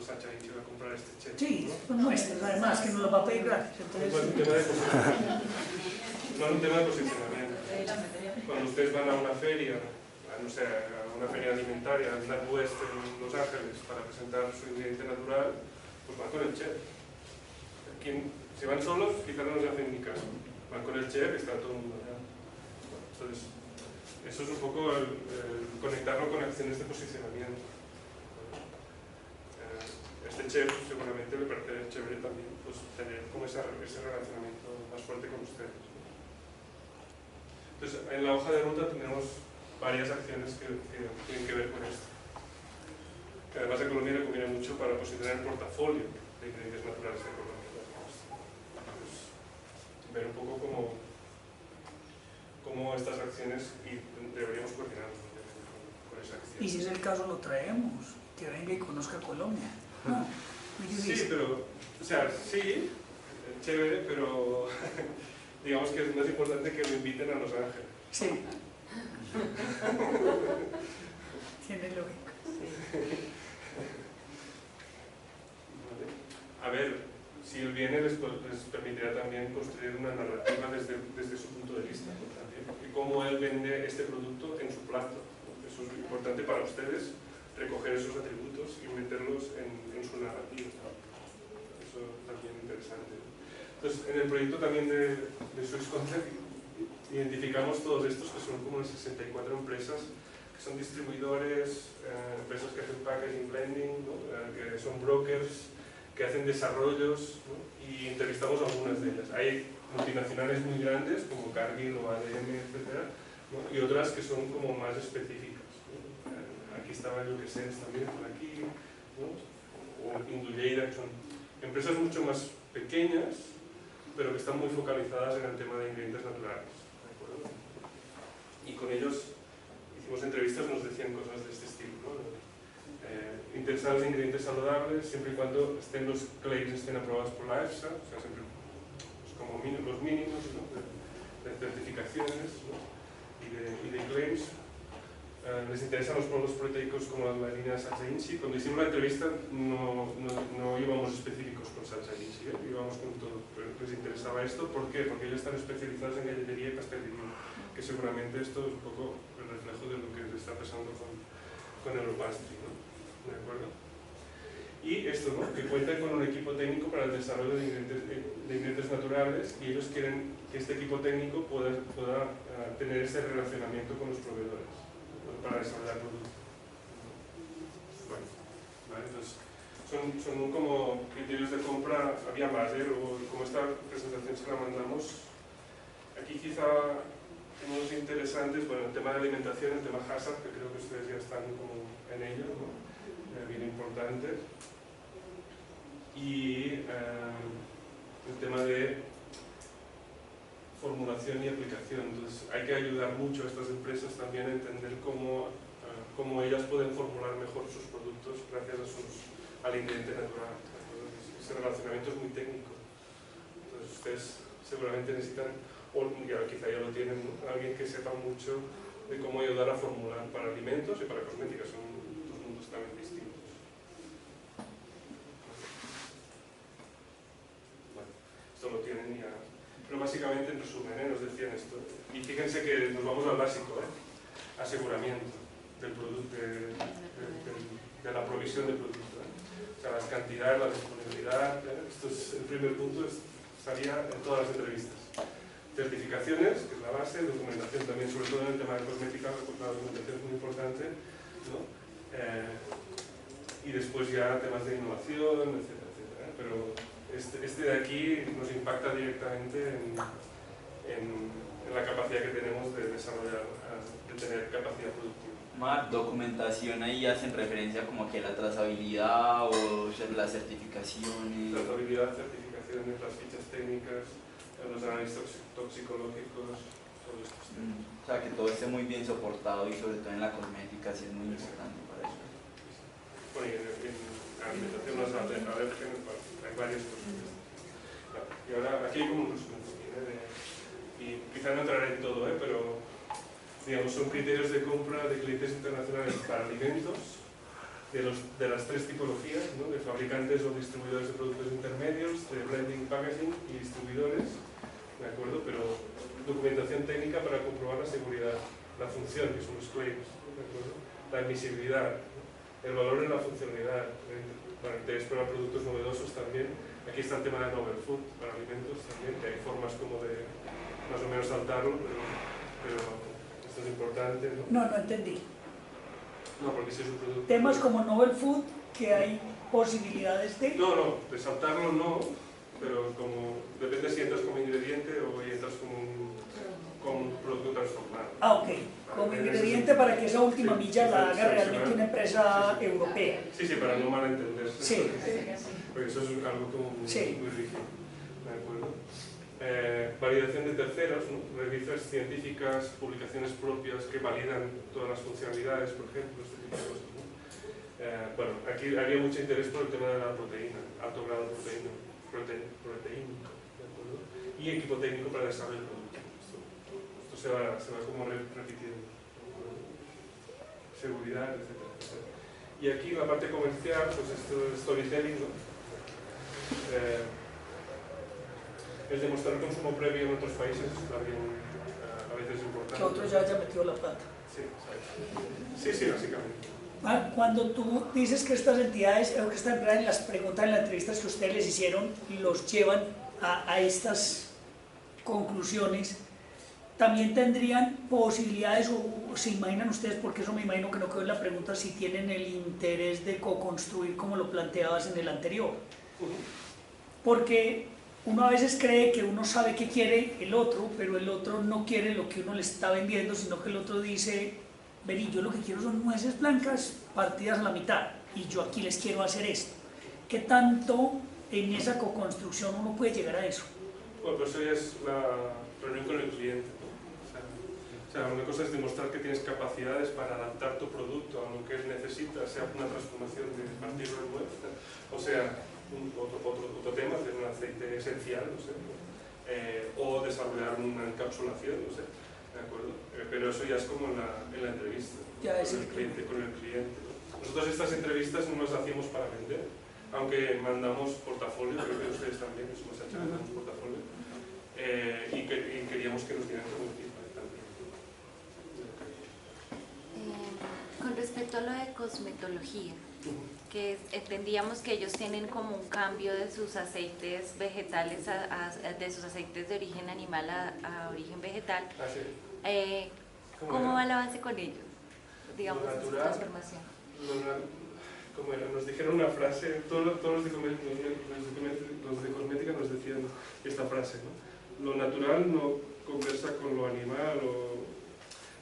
Sacha Inchi va a comprar este chef. Sí, ¿no? son nuestros, además, que nos lo va a pedir gratis. Entonces, No es un tema de posicionamiento. No es un tema de posicionamiento. Cuando ustedes van a una feria, no sé, a una feria alimentaria, al NatWest en Los Ángeles, para presentar su ingrediente natural, pues van con el chef. Si van solos, quizás no les hacen ni caso. Van con el chef y está todo el mundo allá. Entonces, eso es un poco el conectarlo con acciones de posicionamiento. Este chef seguramente le parece chévere también pues, tener como ese relacionamiento más fuerte con ustedes. Entonces, en la hoja de ruta tenemos varias acciones que tienen que ver con esto. Que además a Colombia le conviene mucho para posicionar el portafolio de ingredientes naturales de Colombia. Entonces, ver un poco cómo estas acciones y deberíamos coordinar con esa acción. y si es el caso, lo traemos, que venga y conozca Colombia. Sí, pero, o sea, sí, chévere, pero digamos que es más importante que lo inviten a Los Ángeles. Sí. Tiene lógica. Vale. A ver, si él viene les permitirá también construir una narrativa desde su punto de vista, ¿no? También, y cómo él vende este producto en su plato, ¿no? Eso es importante para ustedes, recoger esos atributos y meterlos en su narrativa, ¿no? Eso también es interesante. Entonces, en el proyecto también de Swiss Concept identificamos todos estos que son como 64 empresas que son distribuidores, empresas que hacen packaging, blending, ¿no? Que son brokers, que hacen desarrollos, ¿no? Y entrevistamos a algunas de ellas. Hay multinacionales muy grandes como Cargill o ADM, etc., ¿no? Y otras que son como más específicas, ¿no? Aquí estaba Yoquesens también, por aquí, ¿no? O Induleira, que son empresas mucho más pequeñas, pero que están muy focalizadas en el tema de ingredientes naturales, ¿de acuerdo? Y con ellos hicimos entrevistas, nos decían cosas de este estilo, ¿no? Interesados en ingredientes saludables, siempre y cuando los claims estén aprobados por la EFSA, o sea, siempre pues, como los mínimos, ¿no? de certificaciones, ¿no? y de claims. Les interesan los productos proteicos como la línea Sacha Inchi. Cuando hicimos la entrevista no íbamos específicos con Sacha Inchi, íbamos con todo, pero les interesaba esto. ¿Por qué? Porque ellos están especializados en galletería y pastelería, que seguramente esto es un poco el reflejo de lo que está pasando con Europastry, ¿no? ¿De acuerdo? Y esto, ¿no? Que cuentan con un equipo técnico para el desarrollo de ingredientes naturales y ellos quieren que este equipo técnico pueda tener ese relacionamiento con los proveedores, ¿no? Para desarrollar productos. Bueno, ¿vale? Entonces, son como criterios de compra, había más, o como esta presentación se la mandamos. Aquí quizá unos interesantes, bueno, el tema de alimentación, el tema hazard, que creo que ustedes ya están como en ello, ¿no? Bien importante, y el tema de formulación y aplicación. Entonces hay que ayudar mucho a estas empresas también a entender cómo ellas pueden formular mejor sus productos gracias al ingrediente natural. Ese relacionamiento es muy técnico, entonces ustedes seguramente necesitan, o quizá ya lo tienen, ¿no? Alguien que sepa mucho de cómo ayudar a formular para alimentos y para cosméticas. Son dos mundos también distintos. Bueno, esto lo tienen ya. Pero básicamente, en resumen, nos decían esto. Y fíjense que nos vamos al básico, aseguramiento del producto, de la provisión del producto. O sea, las cantidades, la disponibilidad. Esto es el primer punto, estaría en todas las entrevistas. Certificaciones, que es la base, documentación también, sobre todo en el tema de cosmética, la documentación es muy importante, ¿no? Y después ya temas de innovación, etcétera, etcétera. Pero este de aquí nos impacta directamente en la capacidad que tenemos de desarrollar, de tener capacidad productiva. Mar, documentación ahí hacen referencia como que a la trazabilidad o las certificaciones. Trazabilidad, certificaciones, las fichas técnicas, los análisis toxicológicos, todo esto. O sea, que todo esté muy bien soportado y sobre todo en la cosmética sí es muy importante para eso. Bueno, y en alimentación, las alérgenos, hay varias cosas. Y ahora, aquí hay como un resumen, y quizá no entraré en todo, pero digamos, son criterios de compra de clientes internacionales para alimentos, de las tres tipologías, ¿no? De fabricantes o distribuidores de productos intermedios, de blending, packaging y distribuidores, ¿de acuerdo? Pero documentación técnica para comprobar la seguridad, la función, que son los claims, ¿de acuerdo? La admisibilidad, ¿no? El valor en la funcionalidad, para interés para productos novedosos también. Aquí está el tema de novel food, para alimentos también, que hay formas como de más o menos saltarlo, pero esto es importante, ¿no? No, no entendí. No, porque si es un producto... Temas como novel food, que hay posibilidades de... No, de saltarlo no, pero como depende si entras como ingrediente o entras como un producto transformado. Ah, ok. Como ingrediente para que esa última milla la haga realmente una empresa europea. Sí, para no malentenderse. Sí. Porque eso es algo como muy rígido. ¿De acuerdo? Validación de terceros, ¿no? Revistas científicas, publicaciones propias que validan todas las funcionalidades, por ejemplo, este tipo de cosas, ¿no? Bueno, aquí había mucho interés por el tema de la proteína, alto grado de proteínico, ¿de acuerdo? Y equipo técnico para desarrollo del producto. Esto se va como repitiendo, ¿no? Seguridad, etc. Y aquí la parte comercial, pues esto es storytelling, ¿no? El demostrar consumo previo en otros países es también a veces importante. Que otros ya hayan metido la pata. Sí, básicamente. Cuando tú dices que estas entidades, o que estas empresas, en las preguntas, en las entrevistas que ustedes les hicieron, los llevan a estas conclusiones, también tendrían posibilidades, o se imaginan ustedes, porque eso me imagino que no quedó en la pregunta, si tienen el interés de co-construir como lo planteabas en el anterior. Porque uno a veces cree que uno sabe qué quiere el otro, pero el otro no quiere lo que uno le está vendiendo, sino que el otro dice, vení, yo lo que quiero son nueces blancas partidas a la mitad, y yo aquí les quiero hacer esto. ¿Qué tanto en esa co-construcción uno puede llegar a eso? Bueno, pues eso ya es la reunión con el cliente. O sea, una cosa es demostrar que tienes capacidades para adaptar tu producto a lo que él necesita, sea una transformación de partirlo en nuez, o sea, otro tema, hacer un aceite esencial, no sé, o desarrollar una encapsulación, no sé, ¿de acuerdo? Pero eso ya es como en la entrevista, ya es con el cliente. Nosotros estas entrevistas no las hacíamos para vender, aunque mandamos portafolio, creo que ustedes también, eso nos ha hecho, mandamos portafolio, y queríamos que nos dieran como feedback también. Con respecto a lo de cosmetología, que entendíamos que ellos tienen como un cambio de sus aceites vegetales, de sus aceites de origen animal a origen vegetal. ¿Sí? ¿Cómo va el avance con ellos? Digamos, natural, en su transformación. Como era, nos dijeron una frase, todos los de cosmética nos decían esta frase, ¿no? Lo natural no conversa con lo animal, o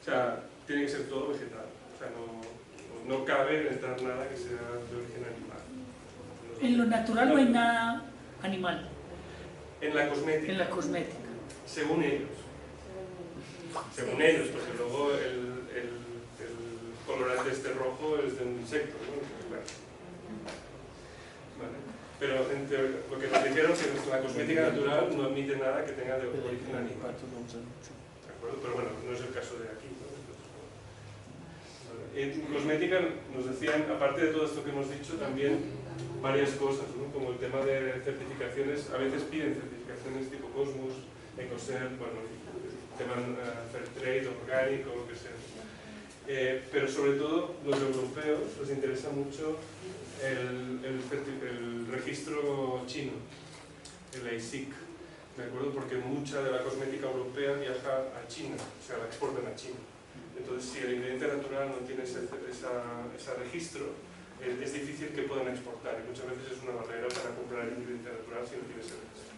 sea, tiene que ser todo vegetal, o sea, no cabe entrar nada que sea de origen animal. En lo natural no hay nada animal. En la cosmética. En la cosmética. Según ellos. Según ellos, porque luego el colorante este rojo es de un insecto, ¿no? Claro. Vale. Pero lo que nos dijeron es que la cosmética natural no admite nada que tenga de origen animal. ¿De acuerdo? Pero bueno, no es el caso de aquí, ¿no? En cosmética nos decían, aparte de todo esto que hemos dicho, también varias cosas, ¿no? Como el tema de certificaciones, a veces piden certificaciones tipo Cosmos, Ecocert, bueno, tema Fairtrade, orgánico, lo que sea. Pero sobre todo los europeos les interesa mucho el registro chino, el ASIC, ¿de acuerdo? Porque mucha de la cosmética europea viaja a China, o sea, la exportan a China. Entonces, si el ingrediente natural no tiene ese registro, es difícil que puedan exportar, y muchas veces es una barrera para comprar el ingrediente natural si no tiene ese registro.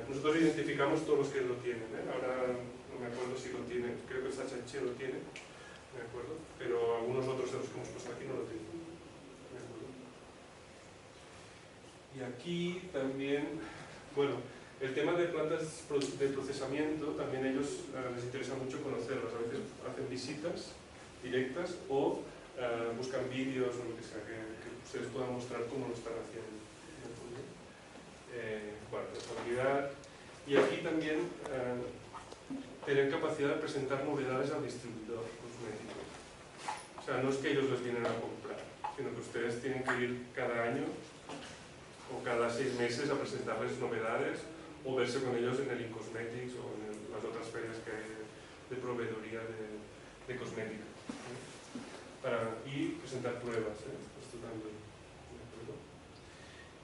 Nosotros identificamos todos los que lo tienen, ahora no me acuerdo si lo tienen, creo que el Sachache lo tiene, ¿de acuerdo? Pero algunos otros de los que hemos puesto aquí no lo tienen, ¿de acuerdo? Y aquí también, bueno, el tema de plantas de procesamiento, también a ellos les interesa mucho conocerlas. A veces hacen visitas directas o buscan vídeos o lo que sea, que ustedes puedan mostrar cómo lo están haciendo. Bueno, responsabilidad. Y aquí también tener capacidad de presentar novedades al distribuidor cosmético. O sea, no es que ellos les vienen a comprar, sino que ustedes tienen que ir cada año o cada 6 meses a presentarles novedades o verse con ellos en el InCosmetics o en las otras ferias que hay de proveeduría de cosmética, y presentar pruebas, esto también, ¿de acuerdo?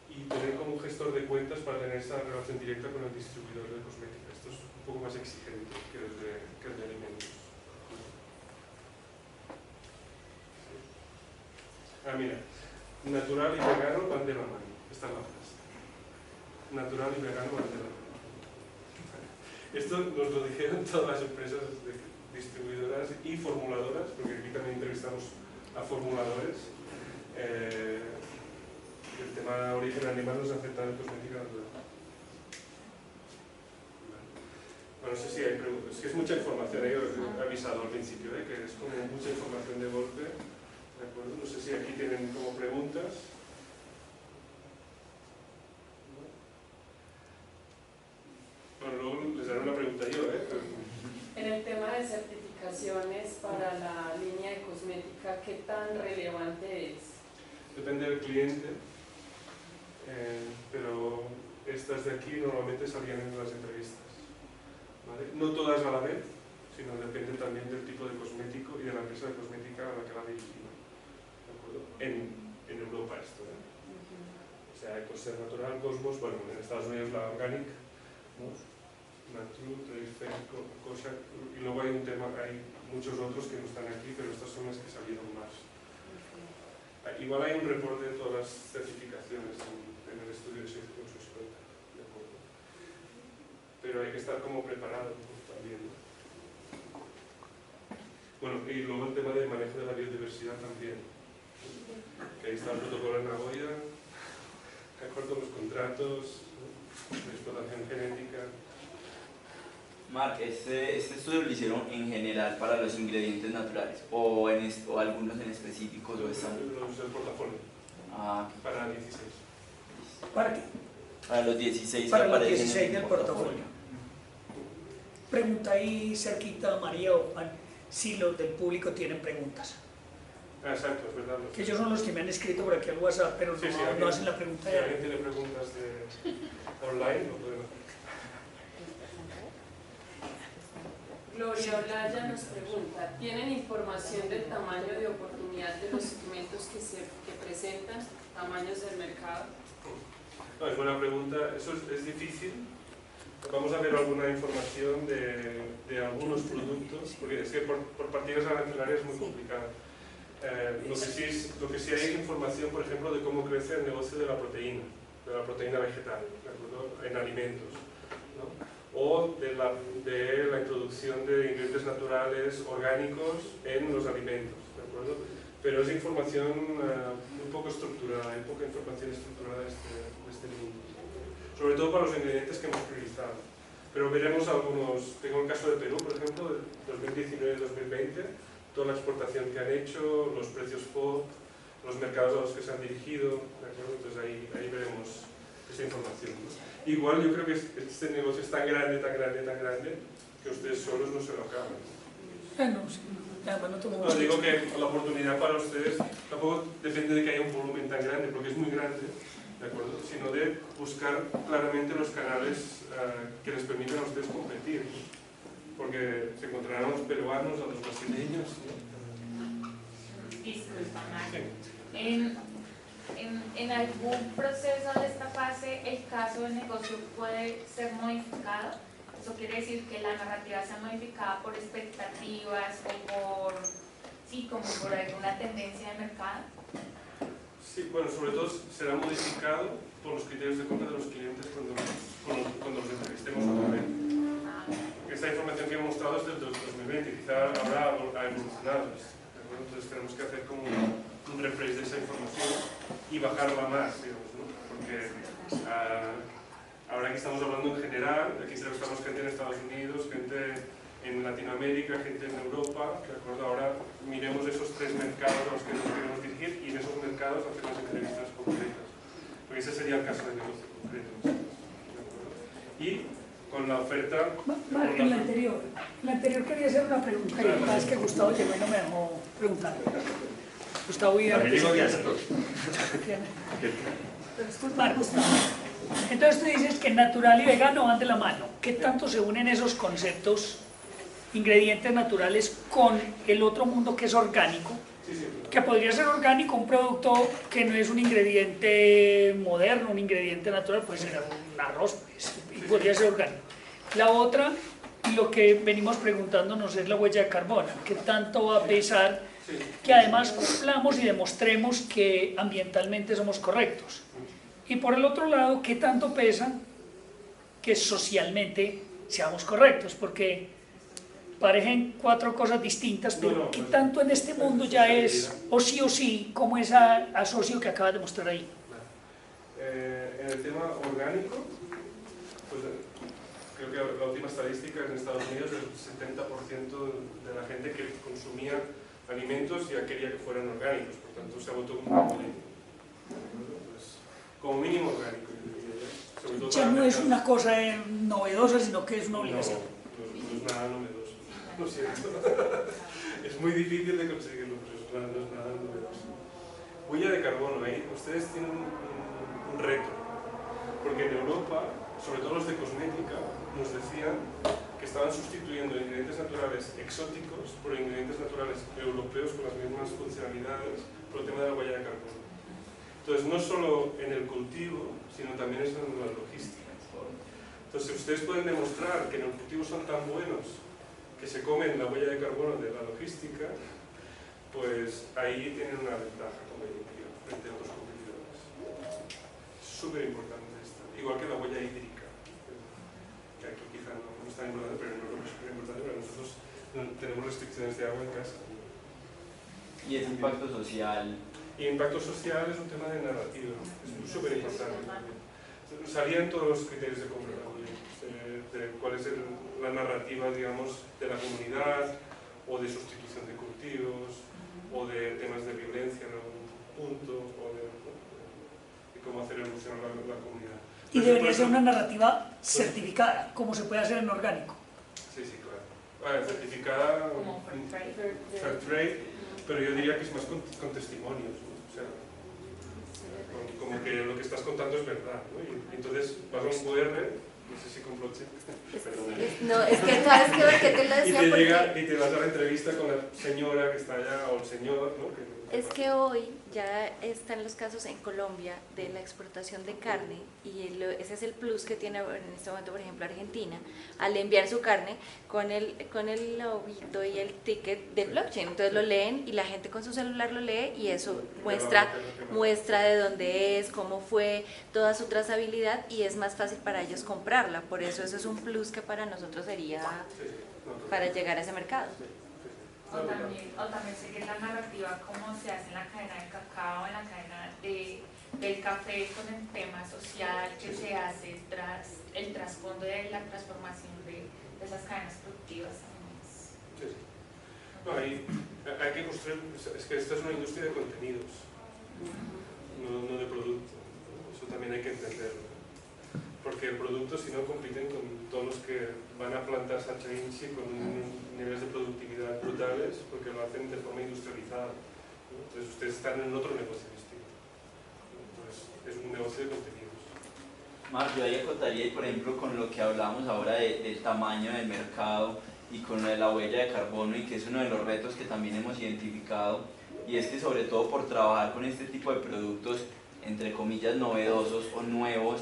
Y tener como gestor de cuentas para tener esa relación directa con el distribuidor de cosmética. Esto es un poco más exigente que el de alimentos. Mira, natural y vegano van de la mano. Esta es la frase. Natural y vegano van de la mano. Esto nos lo dijeron todas las empresas distribuidoras y formuladoras, porque aquí también entrevistamos a formuladores. El tema de origen animal nos afecta en cosmética natural. Bueno, no sé si hay preguntas. Es que es mucha información, he avisado al principio, que es como mucha información de golpe. ¿De acuerdo? No sé si aquí tienen como preguntas. Bueno, luego les daré una pregunta yo, En el tema de certificaciones para la línea de cosmética, ¿qué tan relevante es? Depende del cliente, pero estas de aquí normalmente salían en las entrevistas, ¿vale? No todas a la vez, sino depende también del tipo de cosmético y de la empresa de cosmética a la que va dirigida, ¿de acuerdo? En Europa esto, O sea, Ecoser Natural, Cosmos, bueno, en Estados Unidos la Organic, ¿no? Natru, Tracefair, Kosher, y luego hay un tema, hay muchos otros que no están aquí, pero estas son las que salieron más. Igual hay un reporte de todas las certificaciones en el estudio de 6.50, ¿de acuerdo? Pero hay que estar como preparado también, ¿no? Bueno, y luego el tema de manejo de la biodiversidad también, que ahí está el protocolo en Nagoya, de acuerdo, los contratos, ¿no? De explotación genética. Marc, ¿este estudio lo hicieron en general para los ingredientes naturales o algunos en específicos? Los del portafolio. Para 16. ¿Para qué? Para los 16 Para que los aparecen 16 en del el portafolio. Pregunta ahí cerquita, María o Juan, si los del público tienen preguntas. Exacto, es verdad. Que ellos son los que me han escrito por aquí al WhatsApp, pero Sí, no hacen la pregunta. Si alguien tiene preguntas online, lo pueden hacer. Gloria Olaya nos pregunta, ¿tienen información del tamaño de oportunidad de los segmentos que presentan, tamaños del mercado? No, es buena pregunta, eso es difícil. Vamos a ver alguna información de algunos productos, porque es que por partidas arancelarias es muy complicado. Lo que sí hay es información, por ejemplo, de cómo crece el negocio de la proteína vegetal, ¿de acuerdo? En alimentos, ¿no? O de la introducción de ingredientes naturales orgánicos en los alimentos, ¿de acuerdo? Pero es información muy poco estructurada, hay poca información estructurada de este mundo, sobre todo para los ingredientes que hemos priorizado. Pero veremos algunos, tengo el caso de Perú, por ejemplo, de 2019-2020, toda la exportación que han hecho, los precios FOB, los mercados a los que se han dirigido, ¿de acuerdo? Entonces ahí veremos esa información, ¿no? Igual yo creo que este negocio es tan grande, que ustedes solos no se lo acaban. No, digo que la oportunidad para ustedes tampoco depende de que haya un volumen tan grande, porque es muy grande, ¿de acuerdo? Sino de buscar claramente los canales que les permitan a ustedes competir, porque se encontrarán a los peruanos, a los brasileños, ¿no? Disculpa, Mario. En algún proceso de esta fase, ¿el caso del negocio puede ser modificado? Eso quiere decir que la narrativa sea modificada por expectativas o por alguna tendencia de mercado. Sí, bueno, sobre todo será modificado por los criterios de compra de los clientes cuando los entrevistemos otra vez. Esta información que he mostrado es del 2020, quizá habrá evolucionado, ¿de acuerdo? Entonces tenemos que hacer como un refresh de esa información y bajarla más, digamos, ¿no? Porque ahora aquí estamos hablando en general, aquí entrevistamos gente en Estados Unidos, gente en Latinoamérica, gente en Europa, ¿de acuerdo? Ahora miremos esos 3 mercados a los que nos queremos dirigir y en esos mercados hacemos entrevistas concretas, porque ese sería el caso de negocio concreto, ¿de acuerdo? Y con la oferta... En la anterior quería hacer una pregunta y la verdad es que Gustavo llegó y no me dejó preguntar. Gustavo y También digo que hacerlo. Marcos. Entonces tú dices que natural y vegano van de la mano. ¿Qué tanto se unen esos conceptos, ingredientes naturales, con el otro mundo que es orgánico? Que podría ser orgánico, un producto que no es un ingrediente moderno, un ingrediente natural, puede ser un arroz, pues, y podría ser orgánico. La otra, y lo que venimos preguntándonos, es la huella de carbono. ¿Qué tanto va a pesar que además cumplamos y demostremos que ambientalmente somos correctos? Y por el otro lado, ¿qué tanto pesa que socialmente seamos correctos? Porque parecen cuatro cosas distintas, pero ¿qué tanto en este mundo ya es o sí, como esa asocio que acabas de mostrar ahí? En el tema orgánico, pues creo que la última estadística en Estados Unidos, el 70% de la gente que consumía alimentos ya quería que fueran orgánicos, por tanto se ha vuelto como mínimo orgánico. Ya no es una cosa novedosa, sino que es una obligación. No es nada novedoso. Lo siento. Es muy difícil de conseguirlo, pero no es nada novedoso. Huella de carbono, ahí ustedes tienen un reto, porque en Europa, sobre todo los de cosmética, nos decían que estaban sustituyendo ingredientes naturales exóticos por ingredientes naturales europeos con las mismas funcionalidades por el tema de la huella de carbono. Entonces, no solo en el cultivo, sino también en la logística. Entonces, si ustedes pueden demostrar que en el cultivo son tan buenos que se comen la huella de carbono de la logística, pues ahí tienen una ventaja competitiva frente a otros competidores. Es súper importante esta, igual que la huella hídrica, que aquí quizá no es tan importante, pero en Europa es súper importante, pero nosotros tenemos restricciones de agua en casa. Y ese impacto social. Y impacto social es un tema de narrativa, es súper importante. Salían todos los criterios de compra también, de cuál es la narrativa, digamos, de la comunidad, o de sustitución de cultivos, o de temas de violencia en algún punto, o de cómo hacer evolucionar la comunidad. Y debería ser una narrativa certificada, como se puede hacer en orgánico. Sí, claro. Certificada, Como fair trade, pero yo diría que es más con testimonios, ¿no? O sea, como que lo que estás contando es verdad, ¿no? Y entonces vas a un QR, no sé si compro chip, No, es que sabes que te lo decía y te vas a la entrevista con la señora que está allá, o el señor, ¿no? Es que hoy ya están los casos en Colombia de la exportación de carne y ese es el plus que tiene en este momento, por ejemplo, Argentina, al enviar su carne con el lobito y el ticket de blockchain. Entonces lo leen y la gente con su celular lo lee y eso muestra de dónde es, cómo fue, toda su trazabilidad y es más fácil para ellos comprarla. Por eso es un plus que para nosotros sería para llegar a ese mercado. O también seguir la narrativa como se hace en la cadena del cacao, en la cadena del café, con el tema social que se hace tras el trasfondo de la transformación de esas cadenas productivas. Sí. No, hay que construir, es que esta es una industria de contenidos, no de producto. Eso también hay que entenderlo. Porque el producto, si no, compiten con todos los que van a plantar Sacha Inchi con niveles de productividad brutales, porque lo hacen de forma industrializada, ¿no? Entonces ustedes están en otro negocio distinto. Entonces es un negocio de contenidos. Marc, yo ahí acotaría, por ejemplo, con lo que hablábamos ahora del tamaño del mercado y con lo de la huella de carbono, y que es uno de los retos que también hemos identificado, y es que sobre todo por trabajar con este tipo de productos, entre comillas, novedosos o nuevos,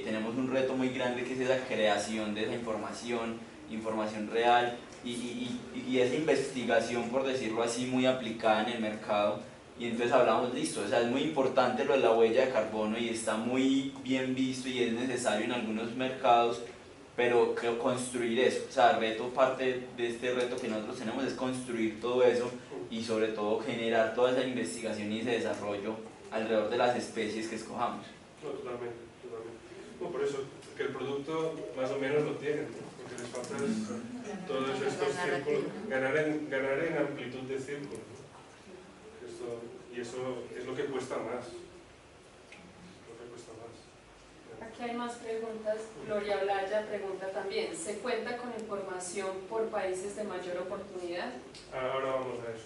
tenemos un reto muy grande que es esa creación de esa información real y esa investigación, por decirlo así, muy aplicada en el mercado. Y entonces hablamos, listo, o sea, es muy importante lo de la huella de carbono y está muy bien visto y es necesario en algunos mercados, pero creo construir eso, o sea, parte de este reto que nosotros tenemos es construir todo eso y sobre todo generar toda esa investigación y ese desarrollo alrededor de las especies que escojamos. No, totalmente. No, por eso, que el producto más o menos lo tienen, ¿no? Porque les falta todos estos círculos, ganar en amplitud de círculos, ¿no? Y eso es lo que cuesta más. Aquí hay más preguntas. Gloria Olaya pregunta también, ¿se cuenta con información por países de mayor oportunidad? Ahora vamos a eso.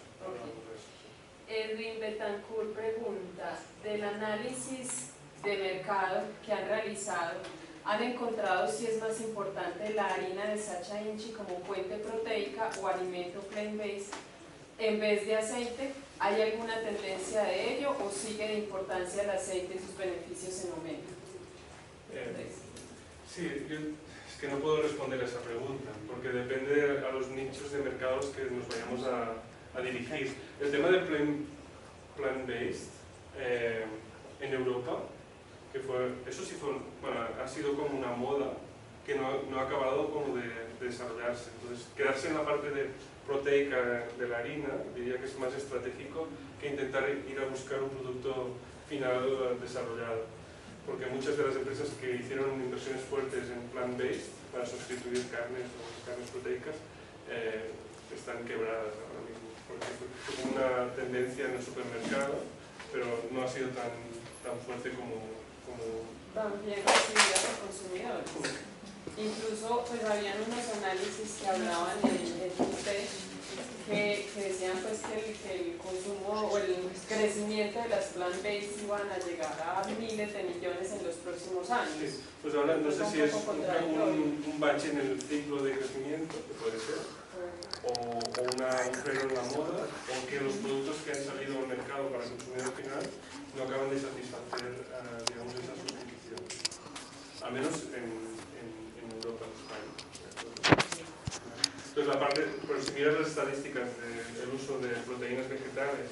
Edwin Betancourt pregunta, del análisis de mercado que han realizado, ¿han encontrado si es más importante la harina de Sacha Inchi como fuente proteica o alimento plant-based en vez de aceite? ¿Hay alguna tendencia de ello o sigue de importancia el aceite y sus beneficios en aumento? Sí, yo es que no puedo responder a esa pregunta, porque depende a los nichos de mercados que nos vayamos a dirigir. El tema del plant-based en Europa, que eso sí ha sido como una moda que no ha acabado como de desarrollarse. Entonces, quedarse en la parte de proteica de la harina, diría que es más estratégico que intentar ir a buscar un producto final desarrollado. Porque muchas de las empresas que hicieron inversiones fuertes en plant-based para sustituir carnes o carnes proteicas están quebradas ahora mismo. Porque fue una tendencia en el supermercado, pero no ha sido tan fuerte como también recibida por consumidores. Incluso pues habían unos análisis que hablaban en UT que decían pues que el consumo o el crecimiento de las plant-based iban a llegar a miles de millones en los próximos años. Sí, pues ahora no sé si es un bache en el ciclo de crecimiento, que puede ser, o un agujero en la moda, o que los productos que han salido al mercado para el consumidor final no acaban de satisfacer, digamos, esa sustitución. Al menos en Europa, en España. Entonces, pero si miras las estadísticas del uso de proteínas vegetales,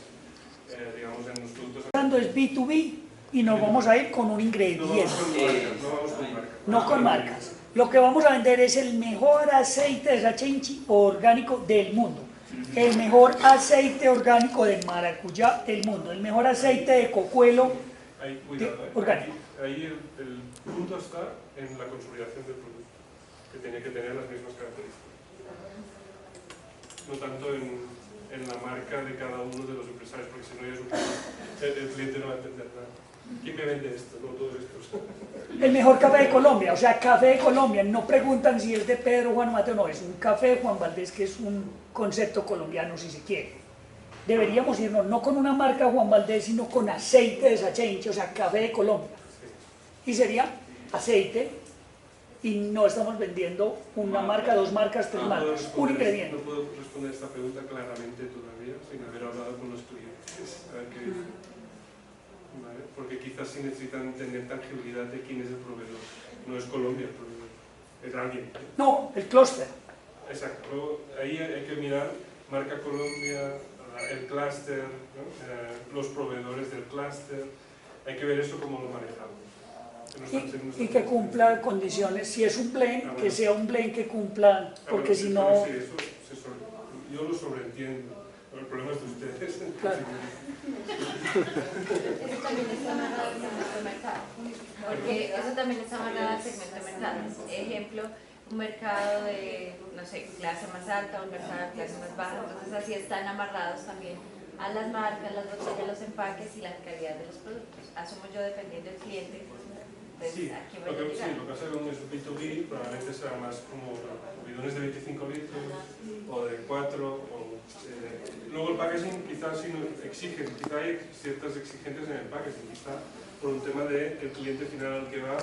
digamos, en los productos... Es B2B y nos vamos a ir con un ingrediente. No vamos con marcas. No con marcas. Lo que vamos a vender es el mejor aceite de Sacha Inchi orgánico del mundo. El mejor aceite orgánico de maracuyá del mundo. El mejor aceite de cocuelo orgánico. Ahí el punto está en la consolidación del producto, que tiene que tener las mismas características. No tanto en la marca de cada uno de los empresarios, porque si no el cliente no va a entender nada. ¿Quién me vende esto? No, todos estos. El mejor café de Colombia, o sea, café de Colombia. No preguntan si es de Pedro Juan Mateo, no, es un café de Juan Valdés, que es un concepto colombiano, si se quiere. Deberíamos irnos no con una marca Juan Valdés, sino con aceite de Sacha Inchi, o sea, café de Colombia. Y sería aceite, y no estamos vendiendo una marca, dos marcas, tres marcas, un ingrediente. No puedo responder esta pregunta claramente todavía, sin haber hablado con los clientes. A ver qué dicen. ¿Vale? Porque quizás sí necesitan tener tangibilidad de quién es el proveedor. No es Colombia el proveedor, es alguien. No, el clúster. Exacto. Luego, ahí hay que mirar marca Colombia, el clúster, ¿no? Los proveedores del clúster. Hay que ver eso cómo lo manejamos. Y que cumpla condiciones. Si es un blend, que sea un blend que cumpla, porque si no... Sí, eso yo lo sobreentiendo. Pero el problema es de ustedes. Claro. Eso también está amarrado al segmento de mercado, porque eso también está amarrado al segmento de mercado. Ejemplo, un mercado de, no sé, clase más alta, un mercado de clase más baja, entonces así están amarrados también a las marcas, las botellas, los empaques y la calidad de los productos. Asumo yo dependiendo del cliente, pues Sí, a quién voy a llegar. lo que pasa con el B2B probablemente será más como bidones de 25 litros o de 4 luego el packaging quizás sí exige, quizá hay ciertas exigencias en el packaging, quizá por un tema de que el cliente final al que va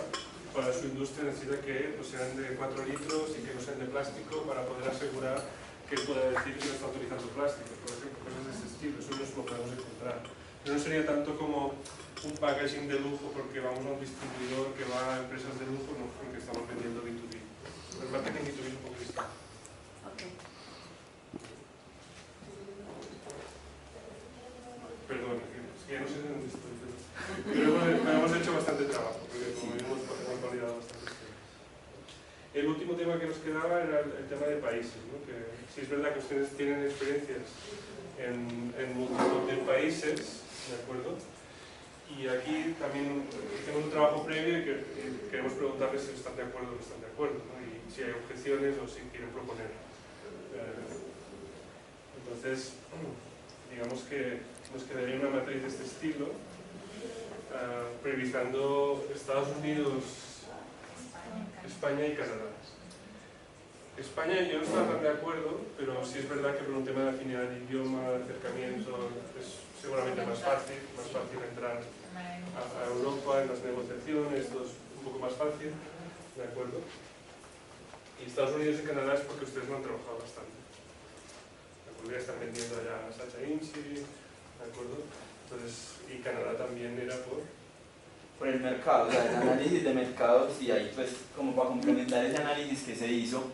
para su industria necesita que pues, sean de 4 litros y que no sean de plástico para poder asegurar que pueda decir que no está utilizando plástico, por ejemplo, cosas de ese estilo, eso no lo podemos encontrar. Pero no sería tanto como un packaging de lujo porque vamos a un distribuidor que va a empresas de lujo, no porque estamos vendiendo B2B. El packaging B2B es un poco distinto. Okay. Perdón, es que ya no sé dónde estoy, pero hemos hecho bastante trabajo, porque como vimos hemos validado bastante. El último tema que nos quedaba era el tema de países, ¿no? Que si es verdad que ustedes tienen experiencias en multitud de países, ¿de acuerdo? Y aquí también tenemos un trabajo previo y queremos preguntarles si están de acuerdo o no están de acuerdo, ¿no? Y si hay objeciones o si quieren proponer. Entonces, digamos que nos quedaría una matriz de este estilo, priorizando Estados Unidos, España y Canadá. España y yo no estaba tan de acuerdo, pero sí es verdad que por un tema de afinidad de idioma, de acercamiento, es seguramente más fácil entrar a Europa en las negociaciones, todo es un poco más fácil, ¿de acuerdo? Y Estados Unidos y Canadá es porque ustedes no han trabajado bastante. ¿De acuerdo? Ya están vendiendo allá a Sacha Inchi, ¿de acuerdo? Entonces, y Canadá también era por el mercado, o sea, el análisis de mercados, y ahí pues como para complementar ese análisis que se hizo,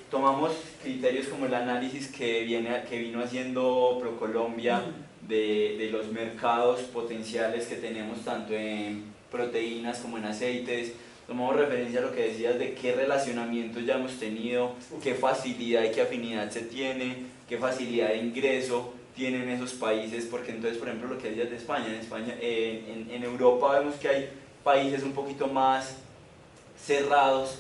tomamos criterios como el análisis que vino haciendo ProColombia de los mercados potenciales que tenemos tanto en proteínas como en aceites. Tomamos referencia a lo que decías de qué relacionamientos ya hemos tenido, qué facilidad y qué afinidad se tiene, qué facilidad de ingreso tienen esos países, porque entonces, por ejemplo, lo que decías de España, en Europa vemos que hay países un poquito más cerrados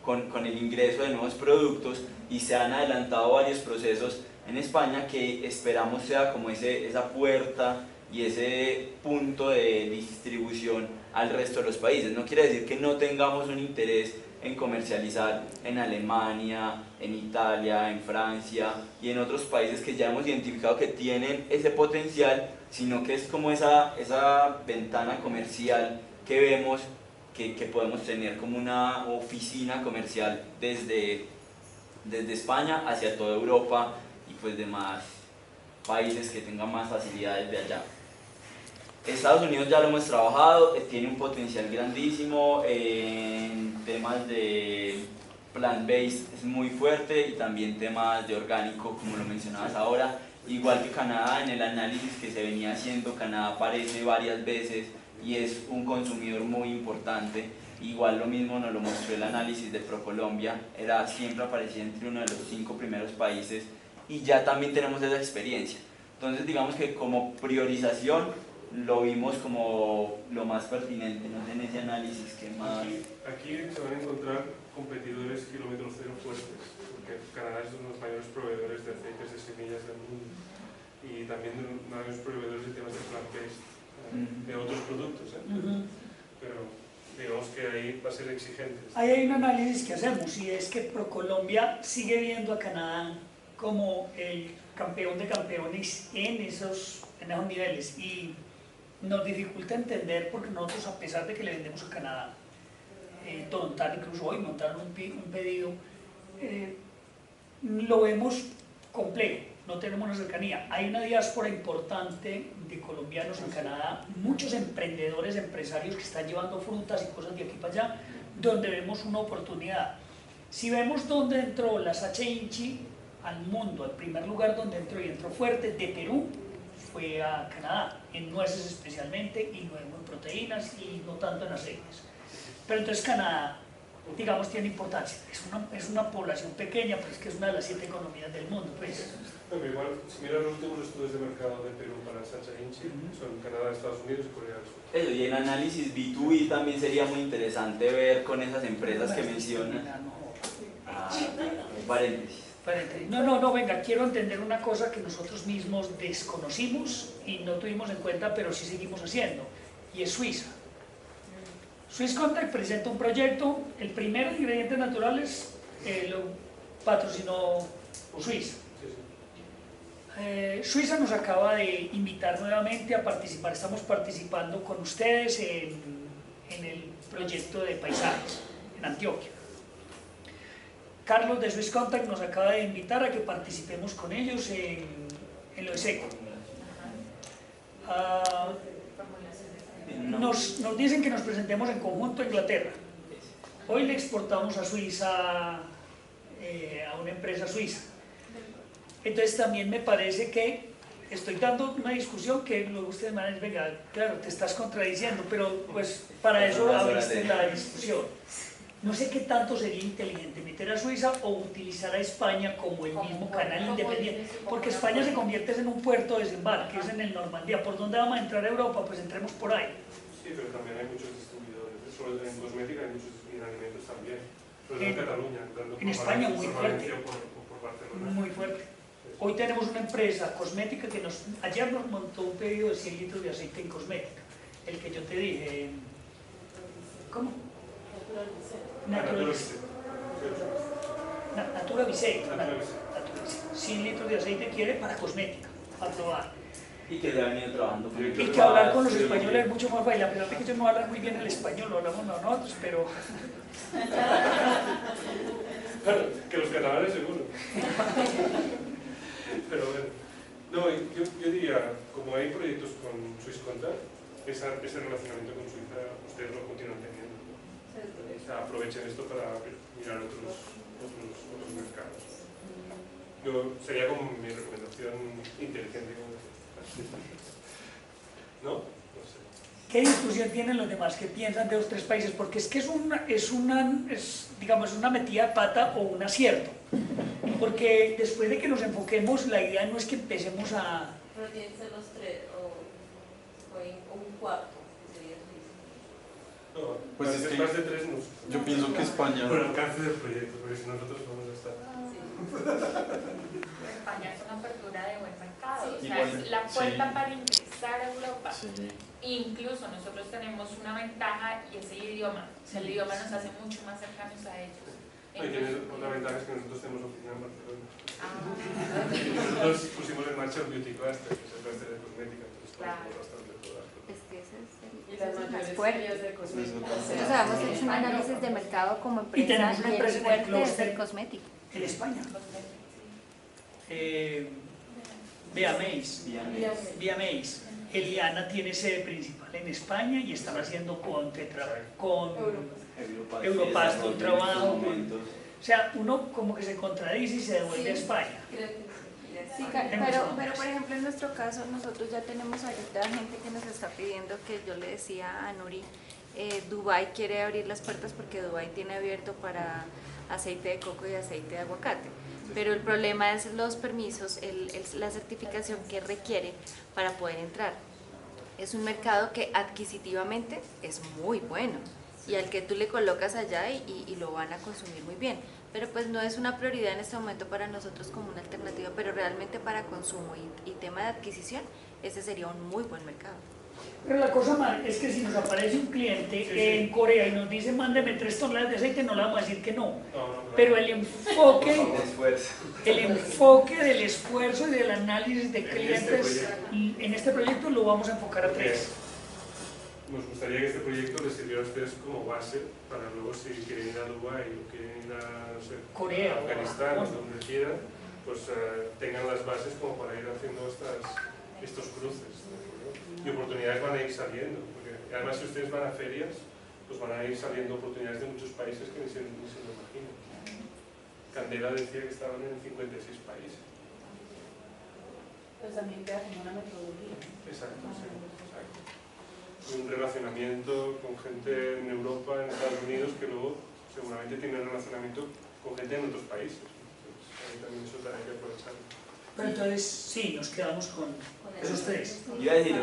con el ingreso de nuevos productos, y se han adelantado varios procesos en España que esperamos sea como esa puerta y ese punto de distribución al resto de los países. No quiere decir que no tengamos un interés en comercializar en Alemania, en Italia, en Francia y en otros países que ya hemos identificado que tienen ese potencial, sino que es como esa ventana comercial que vemos que podemos tener como una oficina comercial desde España hacia toda Europa y pues demás países que tengan más facilidades de allá. Estados Unidos ya lo hemos trabajado, tiene un potencial grandísimo en temas de plant-based, es muy fuerte, y también temas de orgánico, como lo mencionabas ahora. Igual que Canadá, en el análisis que se venía haciendo, Canadá aparece varias veces y es un consumidor muy importante. Igual lo mismo nos lo mostró el análisis de ProColombia, siempre aparecía entre uno de los 5 primeros países, y ya también tenemos esa experiencia. Entonces digamos que como priorización lo vimos como lo más pertinente, no sé, en ese análisis que más... Aquí se van a encontrar competidores kilómetro cero fuertes, porque Canadá es uno de los mayores proveedores de aceites de semillas del mundo, y también de los mayores proveedores de temas de plant-based, de otros productos, pero digamos que ahí va a ser exigente. Ahí hay un análisis que hacemos, y es que ProColombia sigue viendo a Canadá como el campeón de campeones en esos niveles, y nos dificulta entender porque nosotros, a pesar de que le vendemos a Canadá, Torontal incluso hoy montaron un pedido, lo vemos complejo, no tenemos una cercanía. Hay una diáspora importante de colombianos en Canadá, muchos emprendedores, empresarios que están llevando frutas y cosas de aquí para allá, donde vemos una oportunidad. Si vemos dónde entró la Sacha Inchi al mundo, el primer lugar donde entró, y entró fuerte, de Perú, fue a Canadá, en nueces especialmente, y luego en proteínas, y no tanto en aceites. Pero entonces Canadá, digamos, tiene importancia. Es una población pequeña, pero es que es una de las 7 economías del mundo, pues. Bueno, igual, si miras los últimos estudios de mercado de Perú para Sacha Inchi, son Canadá, Estados Unidos y Corea del Sur. Eso, y en análisis B2B también sería muy interesante ver con esas empresas que mencionan. Paréntesis. No, venga, quiero entender una cosa que nosotros mismos desconocimos y no tuvimos en cuenta, pero sí seguimos haciendo, y es Suiza. Swiss Contact presenta un proyecto, el primero de ingredientes naturales lo patrocinó Suiza. Suiza nos acaba de invitar nuevamente a participar, estamos participando con ustedes en el proyecto de paisajes en Antioquia. Carlos de Swiss Contact nos acaba de invitar a que participemos con ellos en lo de seco. Nos dicen que nos presentemos en conjunto a Inglaterra. Hoy le exportamos a Suiza, a una empresa suiza. Entonces también me parece que estoy dando una discusión que luego ustedes me van a decir, venga, claro, te estás contradiciendo, pero pues para eso abriste la discusión. No sé qué tanto sería inteligente meter a Suiza o utilizar a España como el mismo canal independiente, porque España se convierte en un puerto de desembarque, es en el Normandía. ¿Por dónde vamos a entrar a Europa? Pues entremos por ahí. Sí, pero también hay muchos distribuidores, en cosmética hay muchos, y en alimentos también. Pero en Cataluña, en España muy fuerte. Por Barcelona. Muy fuerte. Hoy tenemos una empresa cosmética que ayer nos montó un pedido de 100 litros de aceite en cosmética, el que yo te dije. ¿Cómo? Naturalista. Natura Visei, Natura Visei. 100 litros de aceite quiere para cosmética, para probar. Y que se ha venido trabajando con Y ellos. que hablar con los españoles es mucho más fácil. A pesar de que ellos no hablan muy bien el español, lo hablamos nosotros, pero... Claro, que los catalanes seguro. Pero bueno, no, yo diría, como hay proyectos con Swisscontact, ese relacionamiento con Suiza ustedes lo continúan teniendo. O sea, aprovechen esto para mirar otros mercados. Sería como mi recomendación inteligente. ¿No? No sé. ¿Qué discusión tienen los demás? ¿Qué piensan de los tres países? Porque es que digamos, una metida de pata o un acierto. Porque después de que nos enfoquemos, la idea no es que empecemos a... Pero tienen que ser los tres, o un cuarto, sería así. No, Pues es que más de tres no. yo pienso que España... Por el alcance del proyecto, porque si nosotros vamos a estar... España es una apertura de buen mercado, Sí, o sea, igual, es la puerta sí. para ingresar a Europa. Sí. Incluso nosotros tenemos una ventaja y es el idioma. O sea, el idioma nos hace mucho más cercanos a ellos. Y tiene otra ventaja es que nosotros tenemos oficina en Barcelona. Ah, Nosotros pusimos en marcha el Beauty Cluster, que es el cluster de cosmética, entonces Claro. estamos bastante todas. Es que ese es Y ese las es el más mayores fuerte. ferias de cosmética. O sea, hemos hecho un análisis de mercado como Y tenemos empresa una y empresa el en el fuerte es clúster. el cosmético. En España. cosmética, Veaméis. Bien. Eliana tiene sede principal en España y están haciendo con Europass un trabajo. O sea, uno como que se contradice y se devuelve a España. Sí, pero por ejemplo en nuestro caso nosotros ya tenemos ahorita gente que nos está pidiendo, que yo le decía a Nuri, Dubái quiere abrir las puertas porque Dubái tiene abierto para aceite de coco y aceite de aguacate, pero el problema es los permisos, la certificación que requiere para poder entrar. Es un mercado que adquisitivamente es muy bueno y al que tú le colocas allá y lo van a consumir muy bien, pero pues no es una prioridad en este momento para nosotros como una alternativa, pero realmente para consumo y tema de adquisición, ese sería un muy buen mercado. Pero la cosa mal es que si nos aparece un cliente en Corea y nos dice mándeme 3 toneladas de aceite, no le vamos a decir que no. Pero el enfoque del esfuerzo y del análisis de clientes en este proyecto lo vamos a enfocar a 3. Nos gustaría que este proyecto les sirviera a ustedes como base para luego, si quieren ir a Dubái o quieren ir a, no sé, Corea, Afganistán o donde quieran, pues tengan las bases como para ir haciendo estos cruces, ¿de acuerdo? Y oportunidades van a ir saliendo, porque además si ustedes van a ferias, pues van a ir saliendo oportunidades de muchos países que ni se lo imaginan. Candela decía que estaban en 56 países. Pues también queda como una metodología. Exacto, sí, exacto. Un relacionamiento con gente en Europa, en Estados Unidos, que luego seguramente tiene relacionamiento con gente en otros países. Entonces, ahí también eso hay que aprovecharlo. Pero entonces sí, nos quedamos con esos 3. Yo iba a decir,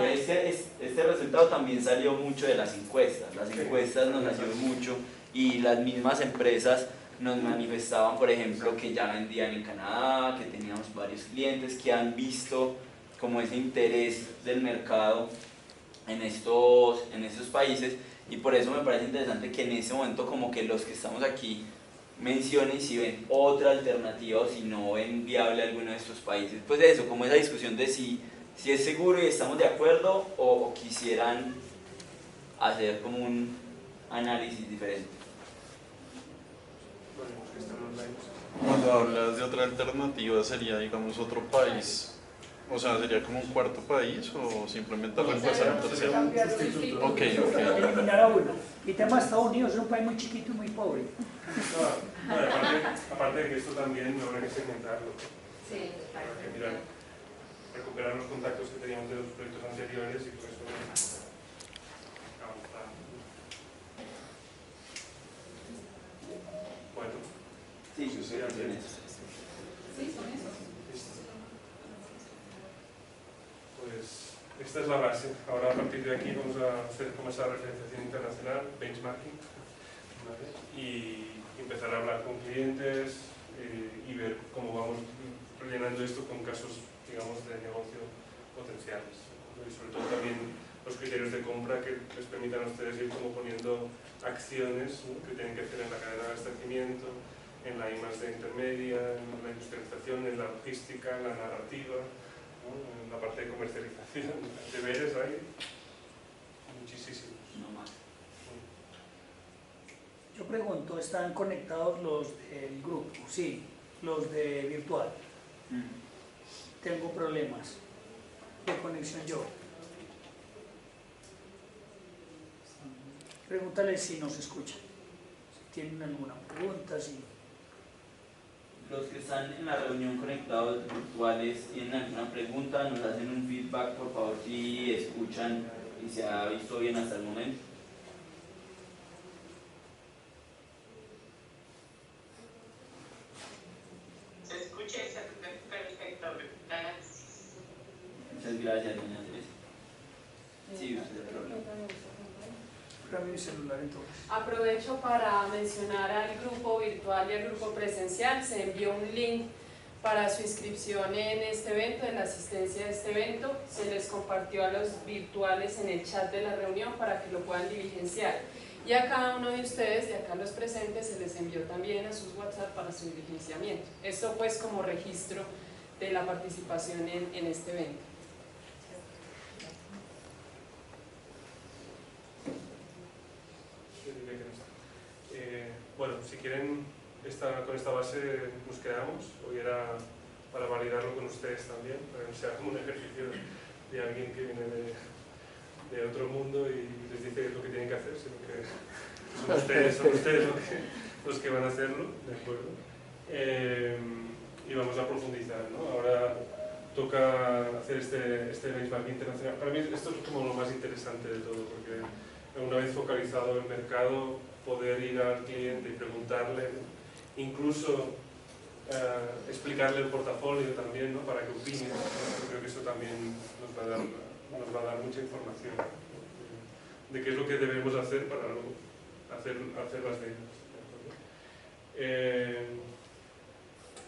este resultado también salió mucho de las encuestas. Las encuestas nos ayudan mucho y las mismas empresas nos manifestaban, por ejemplo, que ya vendían en Canadá, que teníamos varios clientes que han visto como ese interés del mercado en estos países, y por eso me parece interesante que en ese momento como que los que estamos aquí mencionen si ven otra alternativa o si no ven viable alguno de estos países. Pues eso, como esa discusión de si es seguro y estamos de acuerdo o quisieran hacer como un análisis diferente. Bueno, pues que están online. Cuando hablas de otra alternativa, sería, digamos, otro país. O sea, ¿sería como un cuarto país o simplemente reemplazar un tercero? Cambiar Ok, ok. eliminar a uno. Y tema de Estados Unidos es un país muy chiquito y muy pobre. No, aparte de que esto también habrá que segmentarlo. Sí, Habrá que mirar, recuperar los contactos que teníamos de los proyectos anteriores y por eso avanzar. Bueno, Sí, sí, sí, bien. Sí, son esos. Pues esta es la base. Ahora a partir de aquí vamos a hacer como esa referenciación internacional, benchmarking, ¿vale? Y empezar a hablar con clientes y ver cómo vamos rellenando esto con casos, digamos, de negocio potenciales, ¿no? Y sobre todo también los criterios de compra que les permitan a ustedes ir como poniendo acciones, ¿no?, que tienen que hacer en la cadena de abastecimiento, en la I+D intermedia, en la industrialización, en la logística, en la narrativa, ¿no? En la parte de comercialización, deberes hay muchísimos. No más. Yo pregunto, ¿están conectados los del grupo? Sí, los de virtual. Tengo problemas de conexión yo. Pregúntale si nos escuchan, si tienen alguna pregunta, si... Los que están en la reunión conectados virtuales, ¿tienen alguna pregunta? Nos hacen un feedback, por favor, si escuchan y se ha visto bien hasta el momento. Se escucha y se ve perfecto. Gracias. Muchas gracias, doña Teresa. Sí, usted el problema. Dame mi celular entonces. Aprovecho para mencionar al grupo virtual y al grupo presencial. Se envió un link para su inscripción en este evento, en la asistencia de este evento. Se les compartió a los virtuales en el chat de la reunión para que lo puedan diligenciar. Y a cada uno de ustedes, de acá los presentes, se les envió también a sus WhatsApp para su diligenciamiento. Esto pues como registro de la participación en este evento. Bueno, si quieren, con esta base nos quedamos. Hoy era para validarlo con ustedes también, para que no sea como un ejercicio de alguien que viene de otro mundo y les dice lo que tienen que hacer, sino que son ustedes los que van a hacerlo, ¿de acuerdo? Y vamos a profundizar, ¿no? Ahora toca hacer este benchmark internacional. Para mí esto es como lo más interesante de todo, porque una vez focalizado el mercado, poder ir al cliente y preguntarle, incluso explicarle el portafolio también, ¿no? Para que opine. Yo creo que eso también nos va a dar mucha información, ¿no? De qué es lo que debemos hacer para luego hacer las ventas.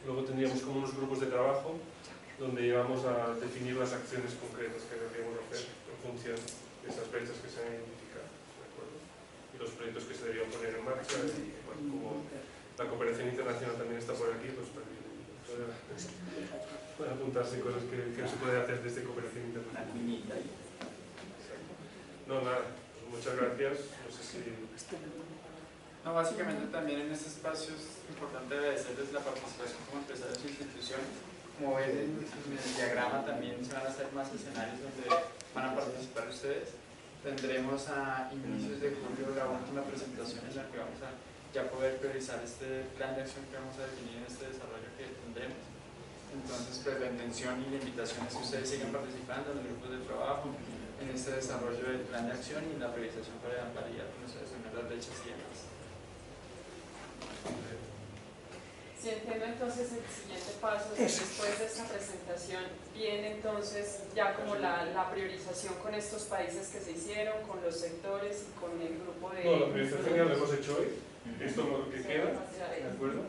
Luego tendríamos como unos grupos de trabajo donde íbamos a definir las acciones concretas que deberíamos hacer en función de esas fechas que se han identificado, ¿de acuerdo? Y los proyectos que se deberían poner en marcha, y bueno, como la cooperación internacional también está por aquí, pues también pueden apuntarse cosas que se puede hacer desde cooperación internacional. No, nada, pues muchas gracias. No sé si... No, básicamente también en este espacio es importante agradecerles la participación como empresarios de institución. Como ven en el diagrama también se van a hacer más escenarios donde van a participar ustedes. Tendremos a inicios de julio la última presentación en la que vamos a ya poder priorizar este plan de acción que vamos a definir en este desarrollo que tendremos. Entonces, pues la intención y la invitación es que ustedes sigan participando en los grupos de trabajo, en este desarrollo del plan de acción y en la priorización para ya con ustedes en las fechas y demás. Si entiendo, entonces el siguiente paso después de esta presentación viene entonces ya como la priorización con estos países que se hicieron, con los sectores y con el grupo de... No, la priorización ya la hemos hecho hoy, esto es lo que queda, ¿de acuerdo?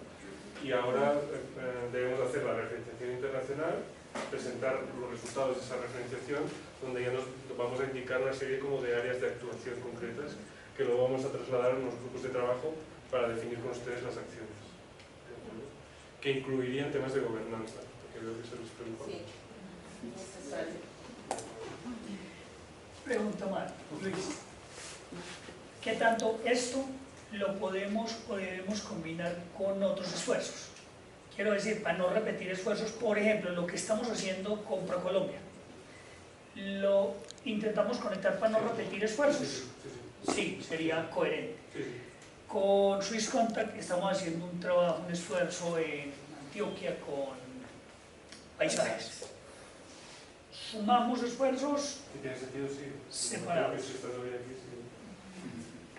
Y ahora debemos hacer la referenciación internacional, presentar los resultados de esa referenciación, donde ya nos vamos a indicar una serie como de áreas de actuación concretas que luego vamos a trasladar a los grupos de trabajo para definir con ustedes las acciones, que incluirían temas de gobernanza, porque veo que se les preocupa. Sí, necesario. Pregunta más, Luis. ¿Qué tanto esto lo podemos o debemos combinar con otros esfuerzos? Quiero decir, para no repetir esfuerzos, por ejemplo, lo que estamos haciendo con ProColombia, ¿lo intentamos conectar para no repetir esfuerzos? Sí, sería coherente. Con Swiss Contact estamos haciendo un trabajo, un esfuerzo en Antioquia con paisajes. Sumamos esfuerzos separados.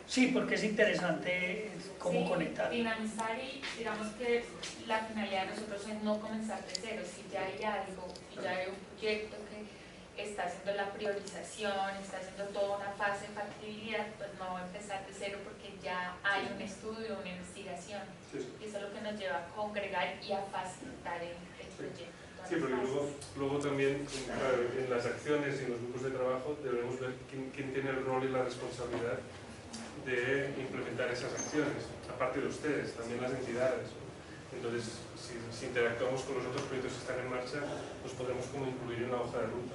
Sí, porque es interesante cómo conectar. Dinamizar y digamos que la finalidad de nosotros es no comenzar de cero. Si ya hay algo, si ya hay un proyecto que está haciendo la priorización, está haciendo toda una fase de factibilidad, pues no empezar de cero porque ya hay un estudio, una investigación. Y eso es lo que nos lleva a congregar y a facilitar el proyecto. Sí, porque luego también, claro, en las acciones y en los grupos de trabajo debemos ver quién tiene el rol y la responsabilidad de implementar esas acciones, aparte de ustedes, también las entidades. Entonces, si interactuamos con los otros proyectos que están en marcha, los podemos como incluir en la hoja de ruta.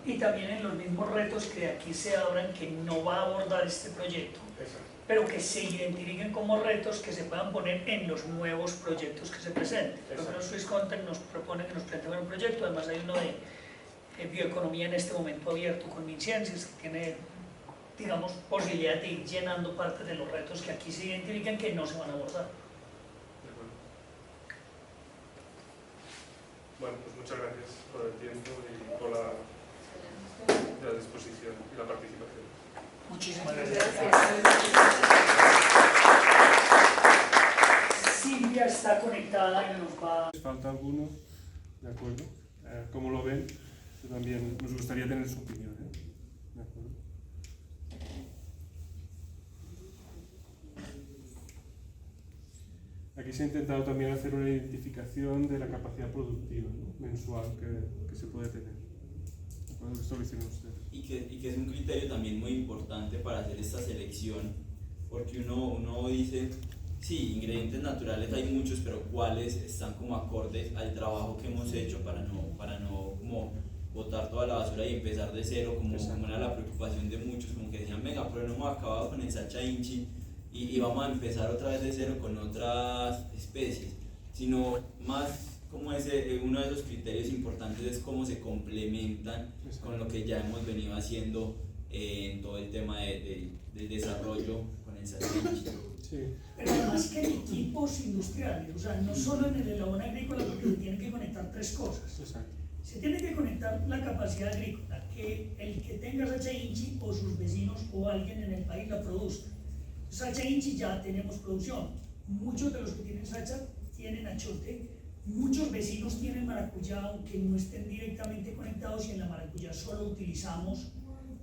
Y también en los mismos retos que aquí se abran, que no va a abordar este proyecto, Exacto. pero que se identifiquen como retos que se puedan poner en los nuevos proyectos que se presenten. Por ejemplo, Swiss Contact nos propone que nos planteemos un proyecto, además hay uno de bioeconomía en este momento abierto con MinCiencias, que tiene, digamos, posibilidad de ir llenando parte de los retos que aquí se identifican que no se van a abordar. De acuerdo. Bueno, pues muchas gracias por el tiempo y por la disposición y la participación. Muchísimas gracias. Silvia está conectada y nos va... ¿Falta alguno? ¿De acuerdo? ¿Cómo lo ven? También nos gustaría tener su opinión. ¿De acuerdo? Aquí se ha intentado también hacer una identificación de la capacidad productiva, ¿no?, mensual que se puede tener. ¿De acuerdo? Esto lo hicieron ustedes. Y que es un criterio también muy importante para hacer esta selección, porque uno dice, sí, ingredientes naturales hay muchos, pero ¿cuáles están como acordes al trabajo que hemos hecho para no como botar toda la basura y empezar de cero, como era la preocupación de muchos, como que decían, venga, pero no hemos acabado con el Sacha Inchi y vamos a empezar otra vez de cero con otras especies, sino más como uno de esos criterios importantes es cómo se complementan con lo que ya hemos venido haciendo en todo el tema del desarrollo con el Sacha Inchi. Sí. Pero además que en equipos industriales, o sea, no solo en el eslabón agrícola, porque se tienen que conectar tres cosas. Exacto. Se tiene que conectar la capacidad agrícola, que el que tenga Sacha Inchi o sus vecinos o alguien en el país la produzca. Sacha Inchi ya tenemos producción. Muchos de los que tienen Sacha tienen achote. Muchos vecinos tienen maracuyá, aunque no estén directamente conectados, y en la maracuyá solo utilizamos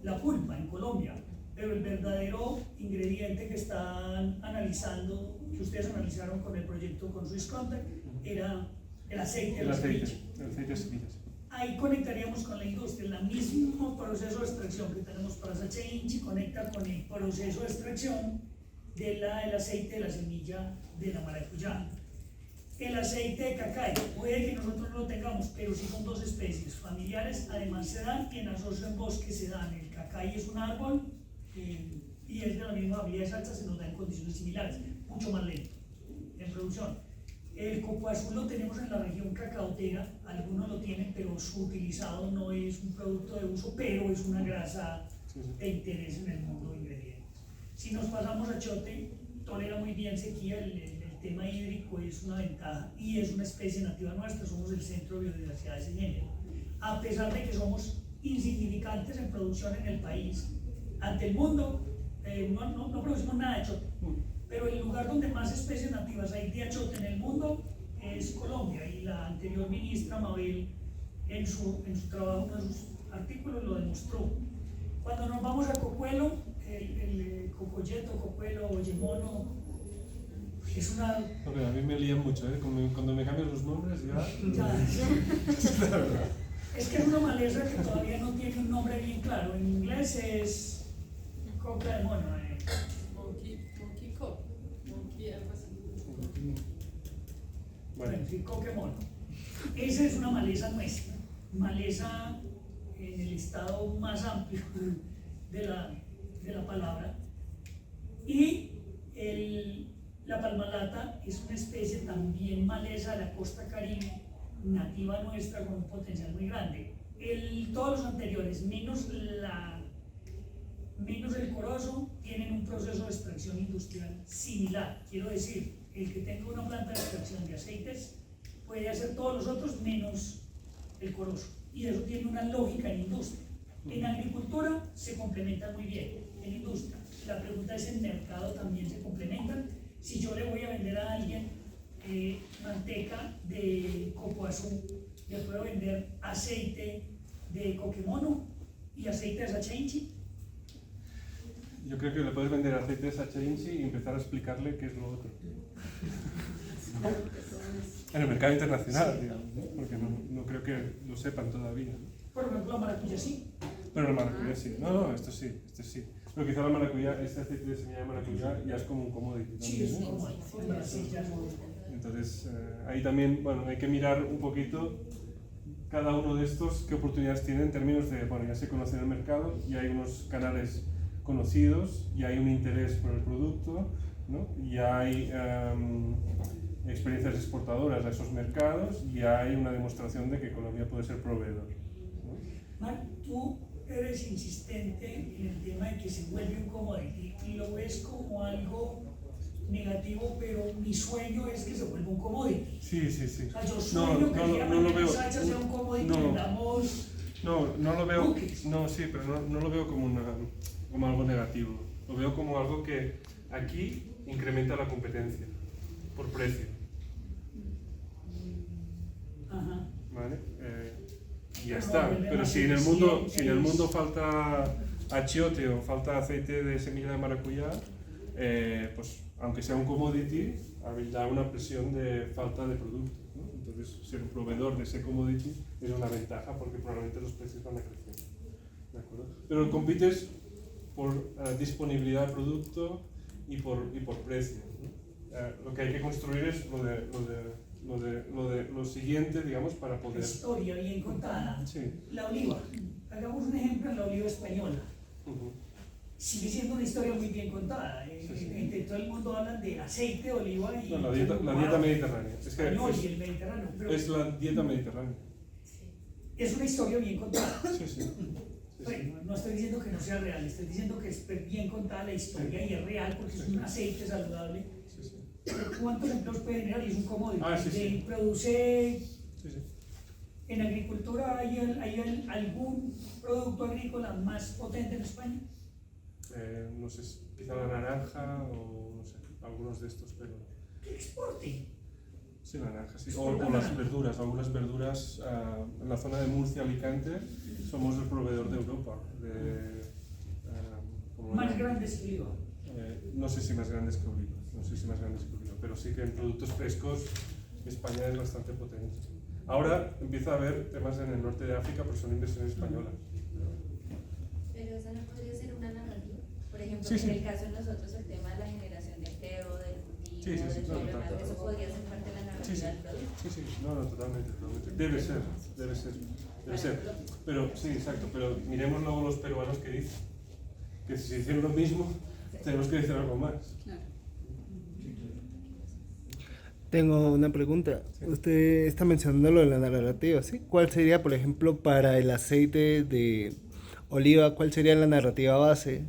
la pulpa en Colombia. Pero el verdadero ingrediente que están analizando, que ustedes analizaron con el proyecto con Swiss Contact, era el aceite de la semilla. El aceite de semillas. Ahí conectaríamos con la industria. El mismo proceso de extracción que tenemos para Sacha Inchi conecta con el proceso de extracción del aceite de la semilla de la maracuyá. El aceite de cacay, puede que nosotros no lo tengamos, pero sí son dos especies familiares, además se dan y en asocio en bosque se dan. El cacay es un árbol y es de la misma familia de Sacha, se nos da en condiciones similares, mucho más lento en producción. El coco azul lo tenemos en la región cacaotera, algunos lo tienen, pero su utilizado no es un producto de uso, pero es una grasa de interés en el mundo de ingredientes. Si nos pasamos a chote, tolera muy bien sequía, el tema hídrico es una ventaja y es una especie nativa nuestra, somos el centro de biodiversidad de ese género. A pesar de que somos insignificantes en producción en el país, ante el mundo, no producimos nada de achote, pero el lugar donde más especies nativas hay de achote en el mundo es Colombia, y la anterior ministra Mabel en su trabajo, uno de sus artículos lo demostró. Cuando nos vamos a Cocuelo, el cocoyeto, cocuelo, oyemono, es una... Okay, a mí me lían mucho, ¿eh? Cuando me cambian los nombres ya es que es una maleza que todavía no tiene un nombre bien claro. En inglés es coca de mono. Monkey cock. Monkey algo así. Bueno, sí, coque mono. Esa es una maleza nuestra. Maleza en el estado más amplio de la palabra. Y la palmalata es una especie también maleza de la costa caribe, nativa nuestra, con un potencial muy grande. Todos los anteriores, menos el corozo, tienen un proceso de extracción industrial similar. Quiero decir, el que tenga una planta de extracción de aceites puede hacer todos los otros menos el corozo. Y eso tiene una lógica en industria. En agricultura se complementan muy bien, en industria. La pregunta es, ¿en mercado también se complementan? Si yo le voy a vender a alguien manteca de coco azul, le puedo vender aceite de coquemono y aceite de Sacha Inchi. Yo creo que le puedes vender aceite de Sacha Inchi y empezar a explicarle qué es lo otro. En el mercado internacional, digamos, ¿no? Porque no creo que lo sepan todavía. Por ejemplo, la maracuyá sí. Pero la maracuyá sí. No, esto sí. Pero quizá la maracuyá, este aceite de semilla de maracuyá ya es como un commodity. Sí, es un commodity. Sí, ya es un Entonces, ahí también, bueno, hay que mirar un poquito cada uno de estos, qué oportunidades tiene en términos de, bueno, ya se conoce en el mercado, ya hay unos canales conocidos, ya hay un interés por el producto, ¿no? Ya hay experiencias exportadoras a esos mercados y ya hay una demostración de que Colombia puede ser proveedor, ¿no? Marc, tú eres insistente en el tema de que se vuelve un commodity y lo ves como algo negativo, pero mi sueño es que se vuelva un commodity. Sí, sí, sí. O sea, yo sueño que no lo veo. Sacha sea un commodity, vendamos no lo veo. cookies. No, sí, pero no lo veo como algo negativo. Lo veo como algo que aquí incrementa la competencia por precio. Ajá. ¿Vale? Y ya Pero está. no, Pero si en el mundo falta achiote o falta aceite de semilla de maracuyá, pues aunque sea un commodity, habrá una presión de falta de producto, ¿no? Entonces, ser un proveedor de ese commodity es una ventaja porque probablemente los precios van a crecer. ¿De acuerdo? Pero compites por disponibilidad de producto y por precio, ¿no? Lo que hay que construir es lo siguiente, digamos, para poder... La historia bien contada. Sí. La oliva. Hagamos un ejemplo en la oliva española. Sigue siendo una historia muy bien contada. Todo el mundo habla de aceite de oliva y... No, la dieta mediterránea. Es que y el mediterráneo. Pero es la dieta mediterránea. es una historia bien contada. Sí. Bueno, no estoy diciendo que no sea real, estoy diciendo que es bien contada la historia y es real porque es un aceite saludable. Pero ¿cuántos empleos puede generar? Y es un commodity. Produce... ¿En agricultura hay algún producto agrícola más potente en España? No sé, quizá la naranja o no sé, algunos de estos, pero... ¿Qué exporte? Sí, naranja, sí. O las verduras, algunas verduras. En la zona de Murcia, Alicante, somos el proveedor de Europa. ¿Más grandes que oliva? No sé si más grandes que oliva, pero sí que en productos frescos España es bastante potente. Ahora empieza a haber temas en el norte de África, pero son inversiones españolas. Pero esa no podría ser una narrativa. Por ejemplo, Sí. en el caso de nosotros, el tema de la generación de empleo, del cultivo, de todo lo demás, eso podría ser parte de la narrativa del producto. Sí, no, totalmente. Debe ser. Pero, sí, exacto, pero miremos luego los peruanos que dicen. Que si hicieron lo mismo, tenemos que decir algo más. Tengo una pregunta. Usted está mencionando lo de la narrativa, ¿sí? ¿Cuál sería, por ejemplo, para el aceite de oliva, cuál sería la narrativa base?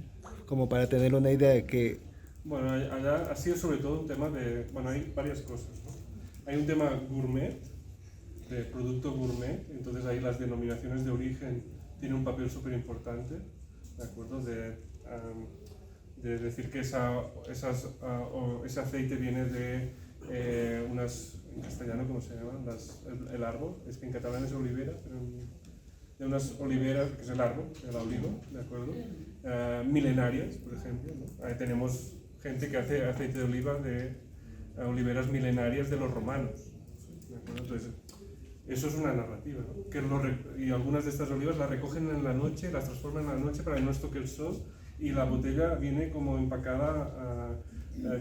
Como para tener una idea de que... Bueno, allá ha sido sobre todo un tema de... Bueno, hay varias cosas, ¿no? Hay un tema gourmet, de producto gourmet, entonces ahí las denominaciones de origen tienen un papel súper importante, ¿de acuerdo? De decir que ese aceite viene de unas, en castellano, ¿cómo se llaman? El árbol, es que en catalán es olivera, pero de unas oliveras, que es el árbol, el olivo, ¿de acuerdo? Milenarias, por ejemplo, ¿no? Ahí tenemos gente que hace aceite de oliva de oliveras milenarias de los romanos, ¿de acuerdo? Entonces, eso es una narrativa, ¿no? Y algunas de estas olivas las recogen en la noche, las transforman en la noche para que no les toque el sol, y la botella viene como empacada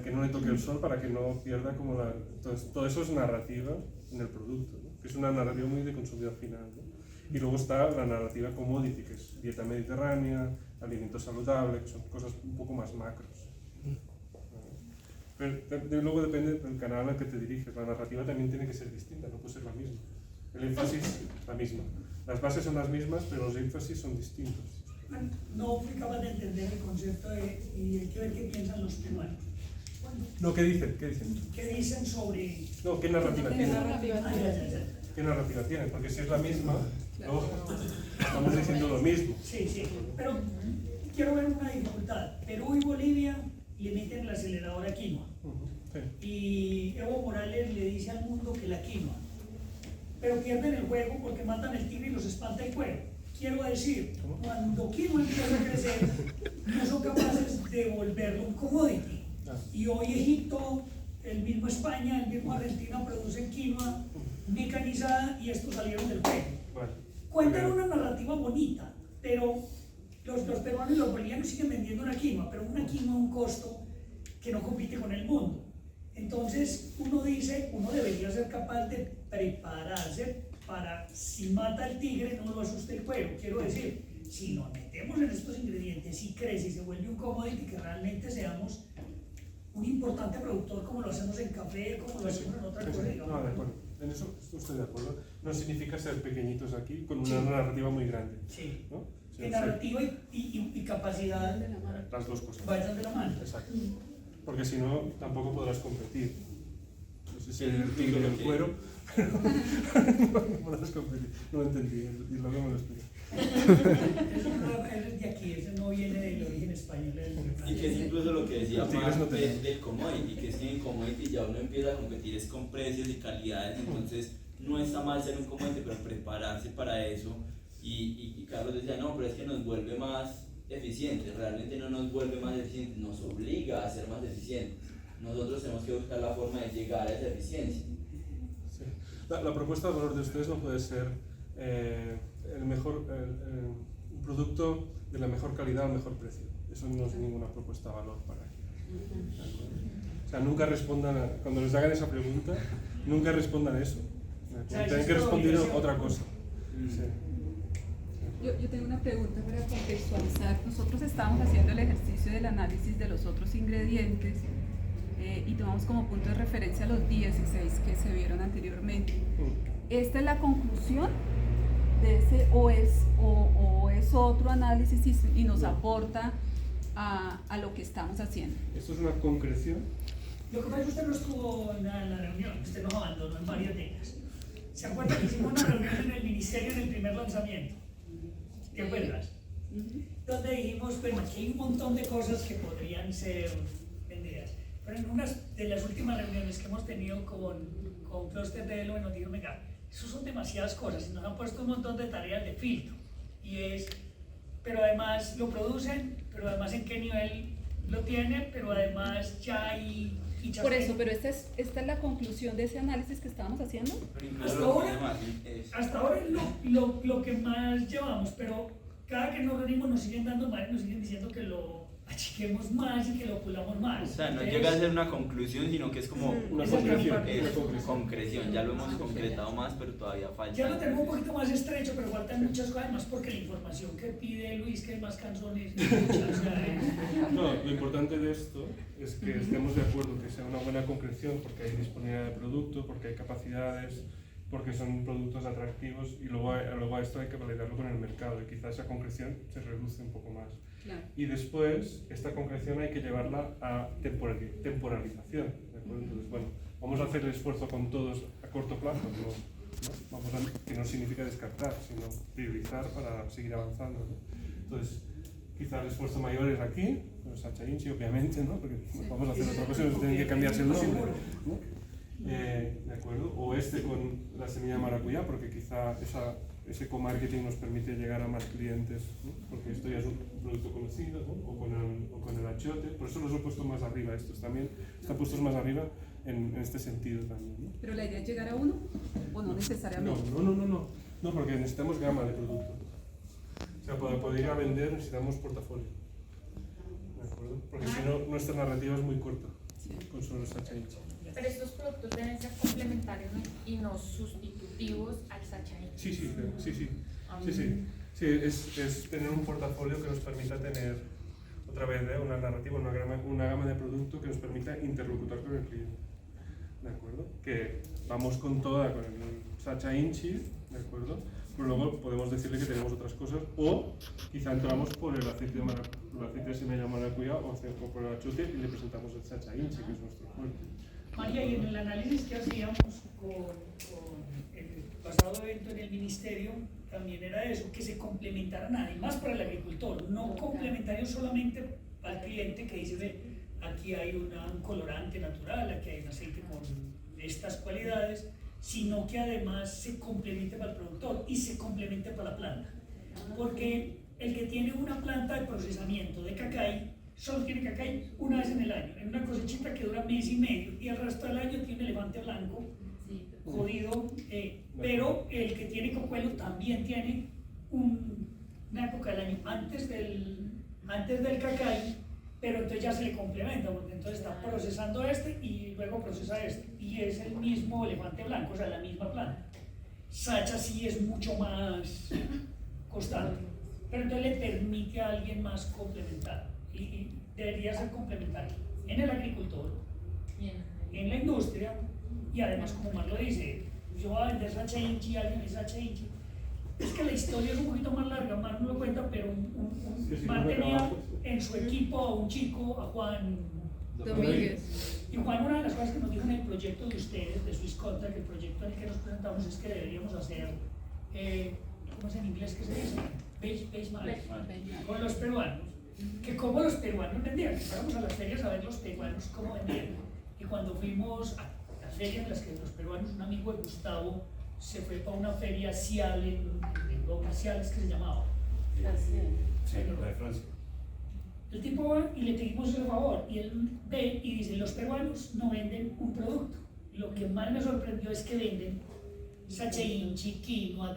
que no le toque el sol para que no pierda como la... Entonces, todo eso es narrativa en el producto, ¿no? Que es una narrativa muy de consumidor final, ¿no? Y luego está la narrativa commodity, que es dieta mediterránea, alimentos saludables, que son cosas un poco más macros. Pero luego depende del canal al que te diriges. La narrativa también tiene que ser distinta, no puede ser la misma. El énfasis, la misma. Las bases son las mismas, pero los énfasis son distintos. No fui capaz de entender el concepto y hay que ver qué piensan los peruanos. No, ¿qué dicen? ¿Qué dicen sobre...? No, ¿qué narrativa tienen? ¿Qué narrativa tienen? Porque si es la misma, no, estamos diciendo lo mismo. Sí, pero quiero ver una dificultad. Perú y Bolivia le meten el acelerador a quinoa. Y Evo Morales le dice al mundo que la quinoa. Pero pierden el juego porque matan el tigre y los espanta el cuero. Quiero decir, cuando quinoa empieza a crecer, no son capaces de volverlo un commodity. Y hoy Egipto, el mismo España, el mismo Argentina producen quinoa mecanizada y estos salieron del juego. Cuentan una narrativa bonita, pero los peruanos y los bolivianos siguen vendiendo una quinoa, pero una quinoa a un costo que no compite con el mundo. Entonces uno dice, uno debería ser capaz de prepararse para, si mata el tigre, no lo asuste el cuero. Quiero decir, si nos metemos en estos ingredientes y crece y se vuelve un commodity, que realmente seamos un importante productor como lo hacemos en café, como lo hacemos en otra cosa, digamos. No, de acuerdo. En eso estoy de acuerdo. No significa ser pequeñitos aquí con una narrativa muy grande. Sí. ¿no? Que narrativa y capacidad las dos cosas vayan de la mano. Exacto. Porque si no, tampoco podrás competir. No sé si el tigre del cuero, no podrás competir. No lo entendí, y luego me lo explico. Eso es de aquí, eso no viene del origen español. Y que es incluso lo que decía Mark no del commodity, que es que en commodity ya uno empieza a competir es con precios y calidades, entonces no está mal ser un commodity, pero prepararse para eso. Y Carlos decía, no, pero es que nos vuelve más eficientes, realmente no nos vuelve más eficientes, nos obliga a ser más eficientes. Nosotros tenemos que buscar la forma de llegar a esa eficiencia. Sí. La propuesta de valor de ustedes no puede ser un producto de la mejor calidad al mejor precio. Eso no es ninguna propuesta de valor para aquí. O sea, nunca respondan, cuando les hagan esa pregunta, nunca respondan eso. Tienen que responder otra cosa. Sí. Yo tengo una pregunta para contextualizar. Nosotros estamos haciendo el ejercicio del análisis de los otros ingredientes y tomamos como punto de referencia los 16 que se vieron anteriormente. ¿Esta es la conclusión de ese o es otro análisis y nos aporta a lo que estamos haciendo? ¿Esto es una concreción? Lo que pasa es que usted no estuvo en la reunión, usted nos abandonó en varias de ellas. ¿Se acuerda que hicimos una reunión en el ministerio en el primer lanzamiento? ¿Te acuerdas? Donde dijimos, bueno, aquí hay un montón de cosas que podrían ser vendidas. Pero en una de las últimas reuniones que hemos tenido con Cluster de Elo, nos dijo, venga, eso son demasiadas cosas y nos han puesto un montón de tareas de filtro. Y es, pero además lo producen, pero además en qué nivel lo tienen, pero además ya hay... Por eso, pero esta es la conclusión de ese análisis que estábamos haciendo. Hasta ahora lo que más llevamos, pero cada que nos reunimos nos siguen dando más y nos siguen diciendo que lo achiquemos más y que lo pulamos más. O sea, no llega a ser una conclusión, sino que es como una concreción. Ya lo hemos concretado más, pero todavía falta. Ya lo tenemos un poquito más estrecho, pero faltan muchas cosas más porque la información que pide Luis, que es más canzones, No, lo importante de esto es que estemos de acuerdo que sea una buena concreción porque hay disponibilidad de producto, porque hay capacidades, porque son productos atractivos y luego a esto hay que validarlo con el mercado y quizás esa concreción se reduce un poco más. Claro. Y después, esta concreción hay que llevarla a temporalización. ¿De acuerdo? Entonces, bueno, vamos a hacer el esfuerzo con todos a corto plazo, que no significa descartar, sino priorizar para seguir avanzando. ¿no? Entonces, quizá el esfuerzo mayor es aquí, con Sacha Inchi, obviamente, ¿no? Porque vamos a hacer otra cosa, tiene que cambiarse el nombre. ¿no? ¿De acuerdo? O con la semilla de maracuyá, porque quizá ese co-marketing nos permite llegar a más clientes, ¿no? Porque esto ya es un producto conocido, ¿no? o con el achiote, por eso los he puesto más arriba, estos también están puestos más arriba en este sentido también. ¿no? ¿Pero la idea es llegar a uno o no necesariamente? No, porque necesitamos gama de producto. O sea, para poder ir a vender necesitamos portafolio, ¿de acuerdo? Porque si no, nuestra narrativa es muy corta, con solo Sacha Inchi. Pero estos productos deben ser complementarios y no sustitutivos al Sacha Inchi. Sí, es tener un portafolio que nos permita tener, otra vez, una narrativa, una gama de producto que nos permita interlocutar con el cliente. ¿De acuerdo? Que vamos con toda, con el Sacha Inchi, ¿de acuerdo? Pero luego podemos decirle que tenemos otras cosas, o quizá entramos por el aceite de semilla de maracuyá o por el achiote y le presentamos el Sacha Inchi, que es nuestro fuerte. María, y en el análisis que hacíamos con el pasado evento en el ministerio, también era eso, que se complementaran además para el agricultor, no complementario solamente al cliente que dice, ve, aquí hay un colorante natural, aquí hay un aceite con estas cualidades, sino que además se complemente para el productor y se complemente para la planta. Porque el que tiene una planta de procesamiento de cacay, solo tiene cacay una vez en el año, en una cosechita que dura mes y medio, y el resto del año tiene elefante blanco, jodido, pero el que tiene cocuelo también tiene una época del año antes del cacay, pero entonces ya se le complementa, porque entonces está procesando este y luego procesa este, y es el mismo elefante blanco, o sea, la misma planta. Sacha sí es mucho más constante, pero entonces le permite a alguien más complementar, y debería ser complementario en el agricultor, en la industria, y además, como Mar lo dice, yo voy a vender Sacha Inchi, alguien dice Sacha Inchi. Es que la historia es un poquito más larga, Mar no lo cuenta, pero Mar tenía en su equipo a un chico, a Juan Domínguez. Y Juan, una de las cosas que nos dijo en el proyecto de ustedes, de Swisscontact, que el proyecto en el que nos presentamos, es que deberíamos hacer, ¿cómo es en inglés que se dice? Benchmark, con los peruanos. Que como los peruanos vendían, que fuéramos a las ferias a ver los peruanos cómo vendían. Y cuando fuimos a las ferias en las que los peruanos, un amigo de Gustavo, se fue para una feria Cial en Europa, Cial es que se llamaba. Sí, la de Francia. El tipo va y le pedimos el favor, y él ve y dice, los peruanos no venden un producto. Lo que más me sorprendió es que venden Sacha Inchi, quinoa,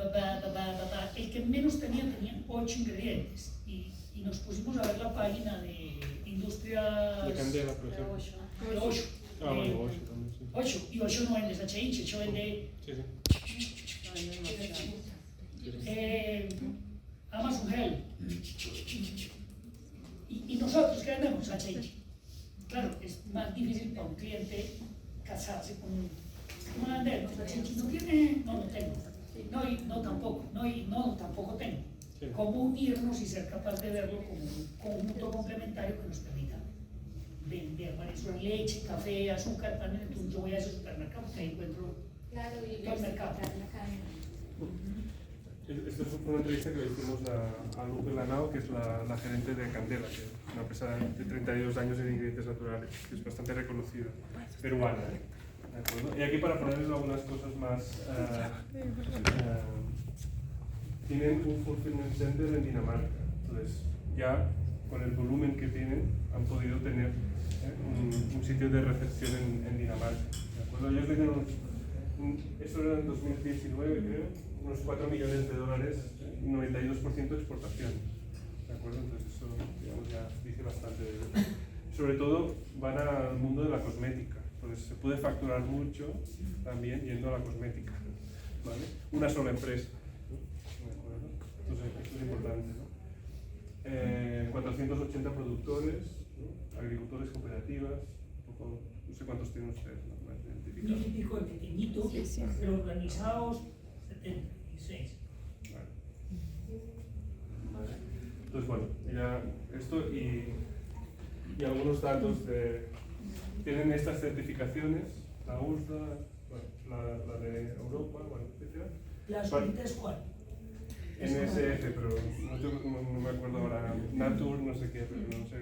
el que menos tenían 8 ingredientes. Y nos pusimos a ver la página de Industrias... De Candela, por ejemplo. 8. Ah, bueno, 8 también, sí. 8, y 8 no vende Sacha Inchi, 8 vende... Amazon Hell. Y nosotros, ¿qué vendemos? Sacha Inchi. Claro, es más difícil para un cliente casarse con un... ¿Cómo vender? No, Sacha Inchi no tiene... No, no tengo. No, y no tampoco. No, y no, tampoco tengo. Sí. ¿Cómo unirnos y ser capaz de verlo como un conjunto complementario que nos permita vender varias leche, café, azúcar, pan? Entonces yo voy a ese supermercado porque ahí encuentro todo el mercado. Esta fue una entrevista que le hicimos a Lupe Lanao, que es la gerente de Candela, que es una empresa de 32 años en ingredientes naturales, que es bastante reconocida, peruana. ¿De acuerdo? Y aquí, para ponerles algunas cosas más, tienen un fulfillment center en Dinamarca. Entonces, ya con el volumen que tienen, han podido tener un sitio de recepción en Dinamarca. ¿De acuerdo? Ellos dicen eso era en 2019, creo, unos $4 millones, 92% de exportación. ¿De acuerdo? Entonces eso, digamos, ya dice bastante de ellos. Sobre todo van al mundo de la cosmética. Entonces se puede facturar mucho también yendo a la cosmética. ¿Vale? Una sola empresa. ¿De acuerdo? Entonces esto es importante, ¿no? 480 productores, ¿no? Agricultores, cooperativas, un poco, no sé cuántos tienen ustedes, ¿no? Más identificados. 1000 y pico de pequeñitos, pero organizados 76. Vale. Entonces, bueno, ya esto y algunos datos de... Tienen estas certificaciones, la USDA, bueno, la de Europa, bueno, etc. ¿Las únicas cuál? NSF, pero no me acuerdo ahora. Natur, no sé qué, pero no sé,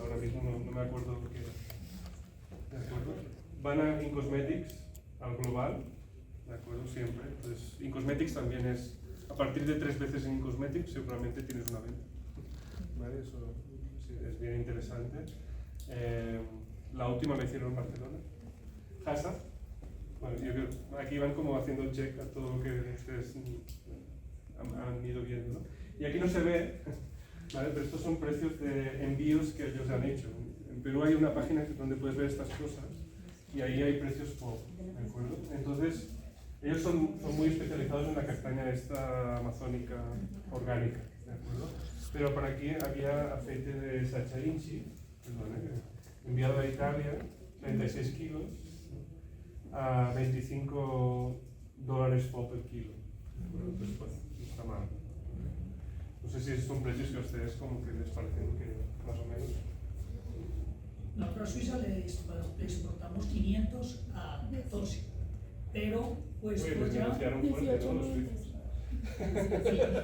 ahora mismo no me acuerdo qué era. ¿De acuerdo? Van a InCosmetics, al global, ¿de acuerdo? Siempre. Entonces, InCosmetics también es, a partir de 3 veces en InCosmetics, seguramente tienes una venta. ¿Vale? Eso sí, es bien interesante. La última la hicieron en Barcelona. Hasa. Bueno, yo creo, aquí van como haciendo check a todo lo que ustedes han ido viendo, ¿no? Y aquí no se ve, ¿vale? Pero estos son precios de envíos que ellos han hecho. En Perú hay una página donde puedes ver estas cosas y ahí hay precios por, ¿de acuerdo? Entonces, ellos son muy especializados en la castaña esta amazónica orgánica, ¿de acuerdo? Pero para aquí había aceite de Sacha Inchi, enviado a Italia, 36 kilos, a $25 por kilo. Entonces, pues, no está mal. No sé si esos son precios que a ustedes como que les parecen que más o menos. Nosotros a Suiza le exportamos 500 a 14, pero pues... Oye, les denunciaron fuerte, ¿no? Los suizos.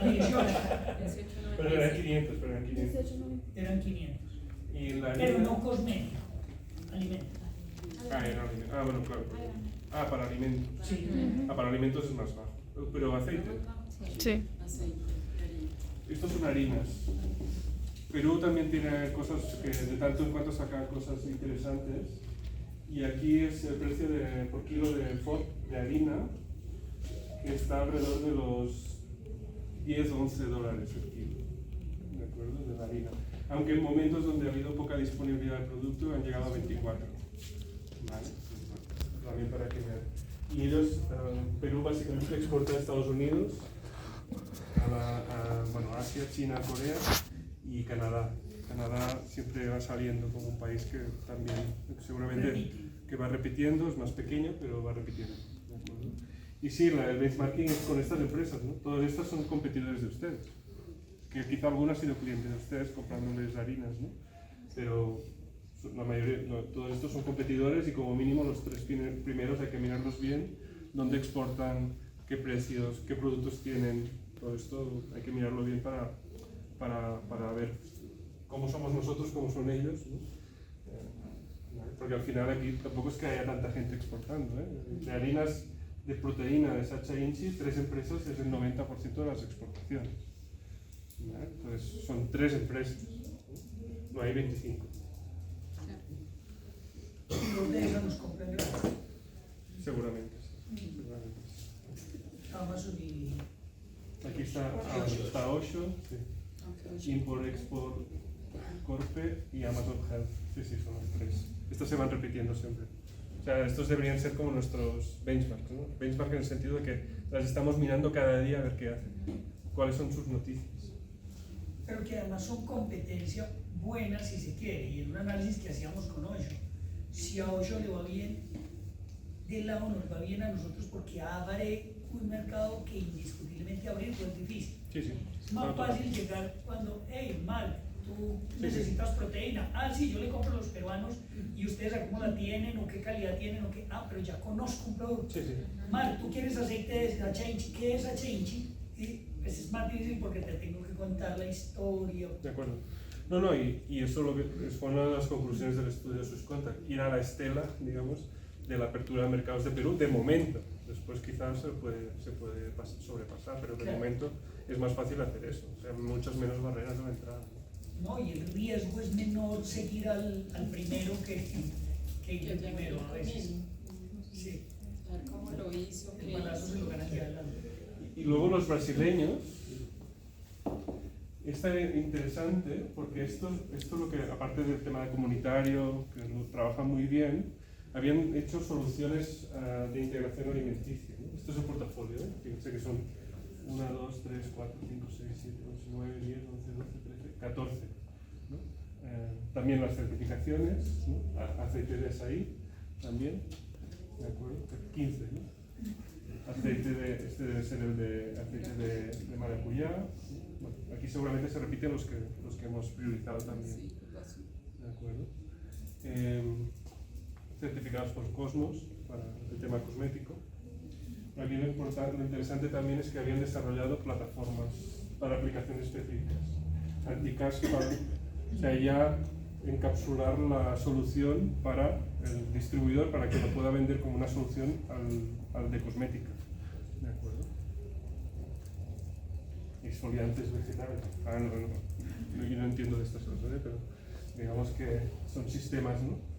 A 18. Pero eran 500, Eran 500. ¿Y la pero no cosmético, alimento. Era alimento. Bueno, claro. Para alimentos. Sí. Para alimentos es más bajo. Pero aceite. Sí. Estos son harinas. Perú también tiene cosas que de tanto en cuanto sacan cosas interesantes. Y aquí es el precio por kilo de harina, que está alrededor de los $10 o $11 el kilo. ¿De acuerdo? De la harina. aunque en momentos donde ha habido poca disponibilidad de producto han llegado a 24. ¿Vale? También para que vean. Y ellos, Perú básicamente exporta a Estados Unidos, a Asia, China, Corea y Canadá. Canadá siempre va saliendo como un país que también seguramente que va repitiendo, es más pequeño, pero va repitiendo. ¿De acuerdo? Y sí, el benchmarking es con estas empresas, ¿no? Todas estas son competidores de ustedes, que quizá algunas han sido clientes de ustedes comprándoles harinas, ¿no? Pero la mayoría, todos estos son competidores y como mínimo los 3 primeros hay que mirarlos bien, dónde exportan, qué precios, qué productos tienen, todo esto hay que mirarlo bien para ver cómo somos nosotros, cómo son ellos, ¿no? Porque al final aquí tampoco es que haya tanta gente exportando, ¿eh? De harinas de proteína de Sacha Inchi, 3 empresas es el 90% de las exportaciones. ¿Vale? Entonces son 3 empresas, no hay 25. ¿Y dónde esas nos compran gratis? Seguramente. Amazon y... Aquí está Osho, sí. Import, Export, Corpe y Amazon Health. Sí, son los 3. Estos se van repitiendo siempre. O sea, estos deberían ser como nuestros benchmarks, ¿no? Benchmark en el sentido de que las estamos mirando cada día a ver qué hacen, cuáles son sus noticias. Pero que además son competencia buena si se quiere, y en un análisis que hacíamos con Osho, si a Osho le va bien, del lado nos va bien a nosotros porque abre un mercado que indiscutiblemente abrir pues es difícil. Sí, sí. Es más fácil llegar cuando, hey, mal, tú necesitas proteína. Ah, sí, yo le compro a los peruanos y ustedes a cómo la tienen o qué calidad tienen o qué. Ah, pero ya conozco un producto. Sí, sí. Mal, tú quieres aceite de Sacha Inchi. ¿Qué es Sacha Inchi? Y pues es más difícil porque te tengo que contar la historia. De acuerdo. No, y eso fue una de las conclusiones del estudio de Swisscontact, ir a la estela, digamos, de la apertura de mercados de Perú, de momento. Después quizás se puede sobrepasar, pero de momento es más fácil hacer eso. O sea, muchas menos barreras de entrada. No, y el riesgo es menor seguir al primero que el primero a veces. Sí. A ver cómo lo hizo. El balazo se lo gana hacia adelante. Y luego los brasileños, está interesante porque esto lo que, aparte del tema de comunitario, que lo trabajan muy bien, habían hecho soluciones de integración alimenticia, ¿no? Esto es el portafolio, ¿eh? Fíjense que son 1, 2, 3, 4, 5, 6, 7, 8, 9, 10, 11, 12, 13, 14. ¿No? También las certificaciones, ¿no? Aceite de azaí, también, ¿de acuerdo? 15, ¿no? Aceite este debe ser el de aceite de maracuyá. Bueno, aquí seguramente se repiten los que hemos priorizado también. ¿De acuerdo? Certificados por Cosmos para el tema cosmético. Aquí lo interesante también es que habían desarrollado plataformas para aplicaciones específicas. Anticaspa, o sea, ya encapsular la solución para el distribuidor para que lo pueda vender como una solución al de cosmética. ¿De acuerdo? Exfoliantes vegetales. Yo no entiendo de estas cosas, pero digamos que son sistemas, ¿no?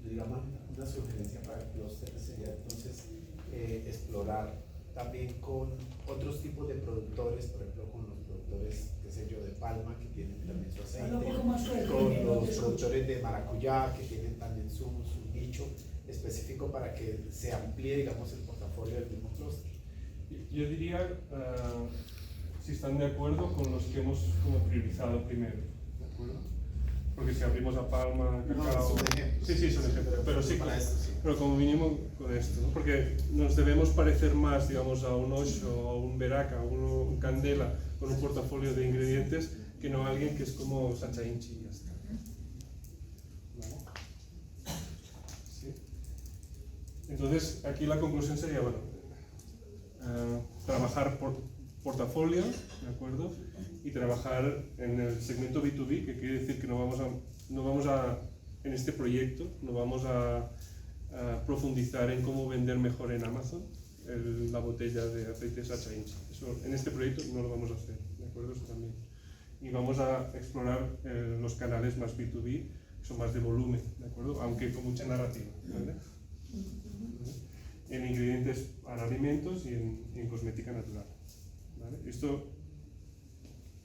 Digamos, una sugerencia para el clúster sería entonces explorar también con otros tipos de productores, por ejemplo con los productores, qué sé yo, de palma que tienen también su aceite, con los productores de maracuyá que tienen también su nicho específico para que se amplíe, digamos, el portafolio del mismo clúster. Yo diría, si están de acuerdo con los que hemos como priorizado primero, ¿de acuerdo? Porque si abrimos a palma, cacao... Sí, son ejemplos, pero sí, pero como mínimo con esto, ¿no? Porque nos debemos parecer más, digamos, a un Osho, a un Beraca, a un Candela, con un portafolio de ingredientes, que no a alguien que es como Sacha Inchi y ya está. ¿Vale? ¿Sí? Entonces, aquí la conclusión sería, bueno, trabajar por portafolio, ¿de acuerdo? Y trabajar en el segmento B2B, que quiere decir que no vamos a en este proyecto, no vamos a profundizar en cómo vender mejor en Amazon la botella de aceite Sacha Inchi. Eso en este proyecto no lo vamos a hacer, ¿de acuerdo? Eso también. Y vamos a explorar los canales más B2B, que son más de volumen, ¿de acuerdo? Aunque con mucha narrativa, ¿vale? En ingredientes para alimentos y en cosmética natural. ¿Vale? Esto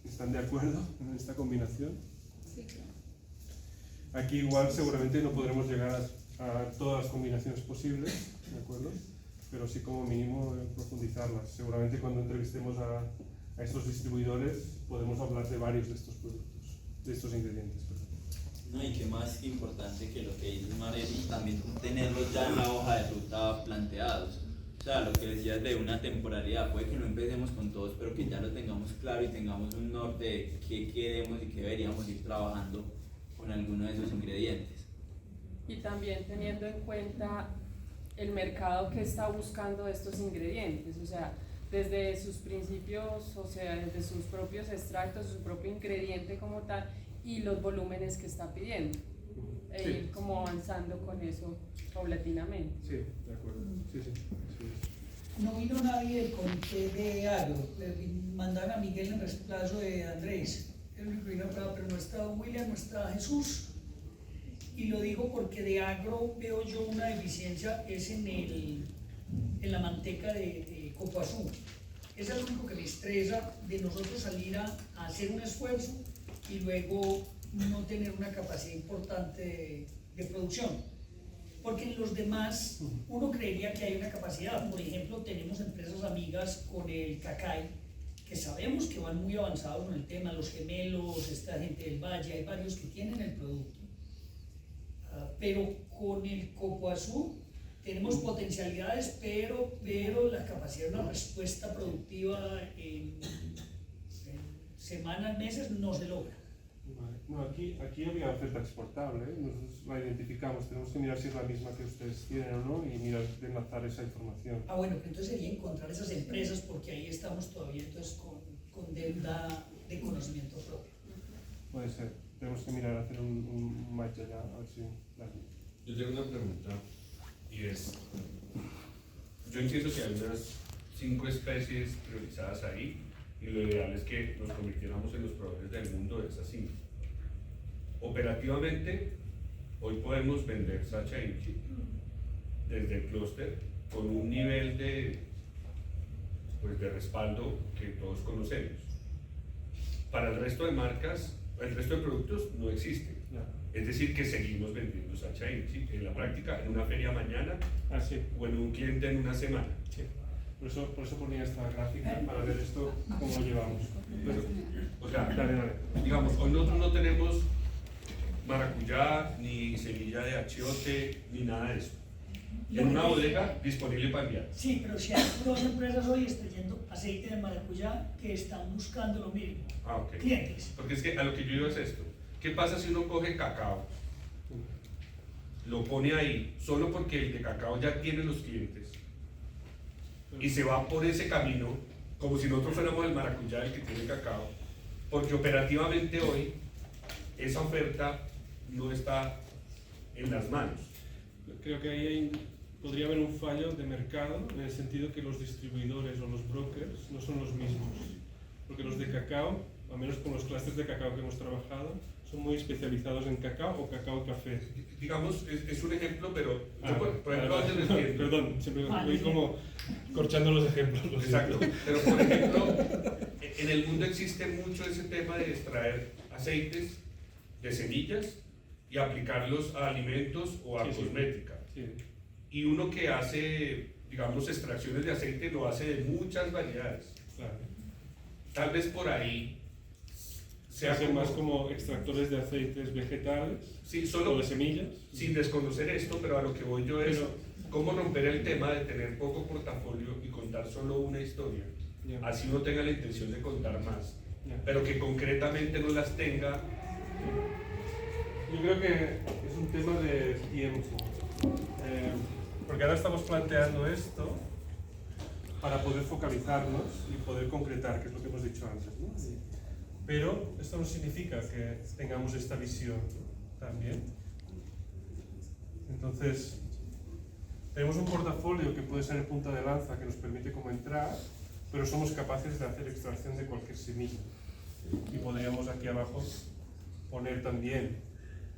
¿Están de acuerdo en esta combinación? Sí, claro. Aquí igual seguramente no podremos llegar a todas las combinaciones posibles, ¿de acuerdo? Pero sí como mínimo profundizarlas. Seguramente cuando entrevistemos a estos distribuidores podemos hablar de varios de estos productos, de estos ingredientes. No, y qué más importante que lo que dice Marely, también tenerlos ya en la hoja de ruta planteados. O sea, lo que decías de una temporalidad, puede que no empecemos con todos, pero que ya lo tengamos claro y tengamos un norte de qué queremos y qué deberíamos ir trabajando con alguno de esos ingredientes. Y también teniendo en cuenta el mercado que está buscando estos ingredientes, o sea, desde sus principios, o sea, desde sus propios extractos, su propio ingrediente como tal, y los volúmenes que está pidiendo, e ir como avanzando con eso paulatinamente. Sí, de acuerdo. Sí, sí. No vino nadie del comité de agro, mandaron a Miguel en reemplazo de Andrés, el único que vino acá, pero no está William, no está Jesús. Y lo digo porque de agro veo yo una deficiencia, es en la manteca de coco azul. Es el único que me estresa de nosotros salir a hacer un esfuerzo y luego no tener una capacidad importante de producción. Porque en los demás uno creería que hay una capacidad. Por ejemplo, tenemos empresas amigas con el cacay, que sabemos que van muy avanzados con el tema, los gemelos, esta gente del Valle, hay varios que tienen el producto. Pero con el coco azul tenemos potencialidades, pero la capacidad de una respuesta productiva en semanas, meses, no se logra. Vale. No, aquí había oferta exportable, ¿eh? Nosotros la identificamos, tenemos que mirar si es la misma que ustedes tienen o no y mirar de enlazar esa información. Bueno, pero entonces sería encontrar esas empresas porque ahí estamos todavía entonces con deuda de conocimiento propio. Puede ser, tenemos que mirar, hacer un match allá, a ver si... Vale. Yo tengo una pregunta y es, yo entiendo que hay unas 5 especies priorizadas ahí y lo ideal es que nos convirtiéramos en los proveedores del mundo de esas 5. Operativamente, hoy podemos vender Sacha Inchi desde el clúster con un nivel de respaldo que todos conocemos. Para el resto de marcas, el resto de productos no existe. Es decir, que seguimos vendiendo Sacha Inchi en la práctica, en una feria mañana o en un cliente en una semana. Sí. Por eso ponía esta gráfica para ver esto, cómo lo llevamos. Pero, o sea, dale. Digamos, hoy nosotros no tenemos maracuyá, ni semilla de achiote, ni nada de eso. En una bodega disponible para enviar. Sí, pero si hay 2 empresas hoy extrayendo aceite de maracuyá que están buscando lo mismo. Ok. Clientes. Porque es que a lo que yo digo es esto. ¿Qué pasa si uno coge cacao, lo pone ahí, solo porque el de cacao ya tiene los clientes, y se va por ese camino, como si nosotros fuéramos el maracuyá el que tiene cacao, porque operativamente hoy esa oferta no está en las manos? Creo que ahí podría haber un fallo de mercado en el sentido que los distribuidores o los brokers no son los mismos, porque los de cacao, al menos con los clústeres de cacao que hemos trabajado, son muy especializados en cacao o cacao café. Digamos, es un ejemplo, pero yo por ejemplo antes lo entiendo. Perdón, siempre voy como corchando los ejemplos. Exacto, pero por ejemplo, en el mundo existe mucho ese tema de extraer aceites de semillas y aplicarlos a alimentos o a cosmética. Sí. Y uno que hace, digamos, extracciones de aceite lo hace de muchas variedades. Claro. Tal vez por ahí se hacen más como extractores de aceites vegetales, sí, solo o de semillas. Sin desconocer esto, pero a lo que voy yo es cómo romper el tema de tener poco portafolio y contar solo una historia. Así uno tenga la intención de contar más, pero que concretamente no las tenga. Yo creo que es un tema de tiempo, porque ahora estamos planteando esto para poder focalizarnos y poder concretar, que es lo que hemos dicho antes, ¿no? Pero esto no significa que tengamos esta visión también. Entonces, tenemos un portafolio que puede ser el punta de lanza que nos permite como entrar, pero somos capaces de hacer extracción de cualquier semilla. Y podríamos aquí abajo poner también,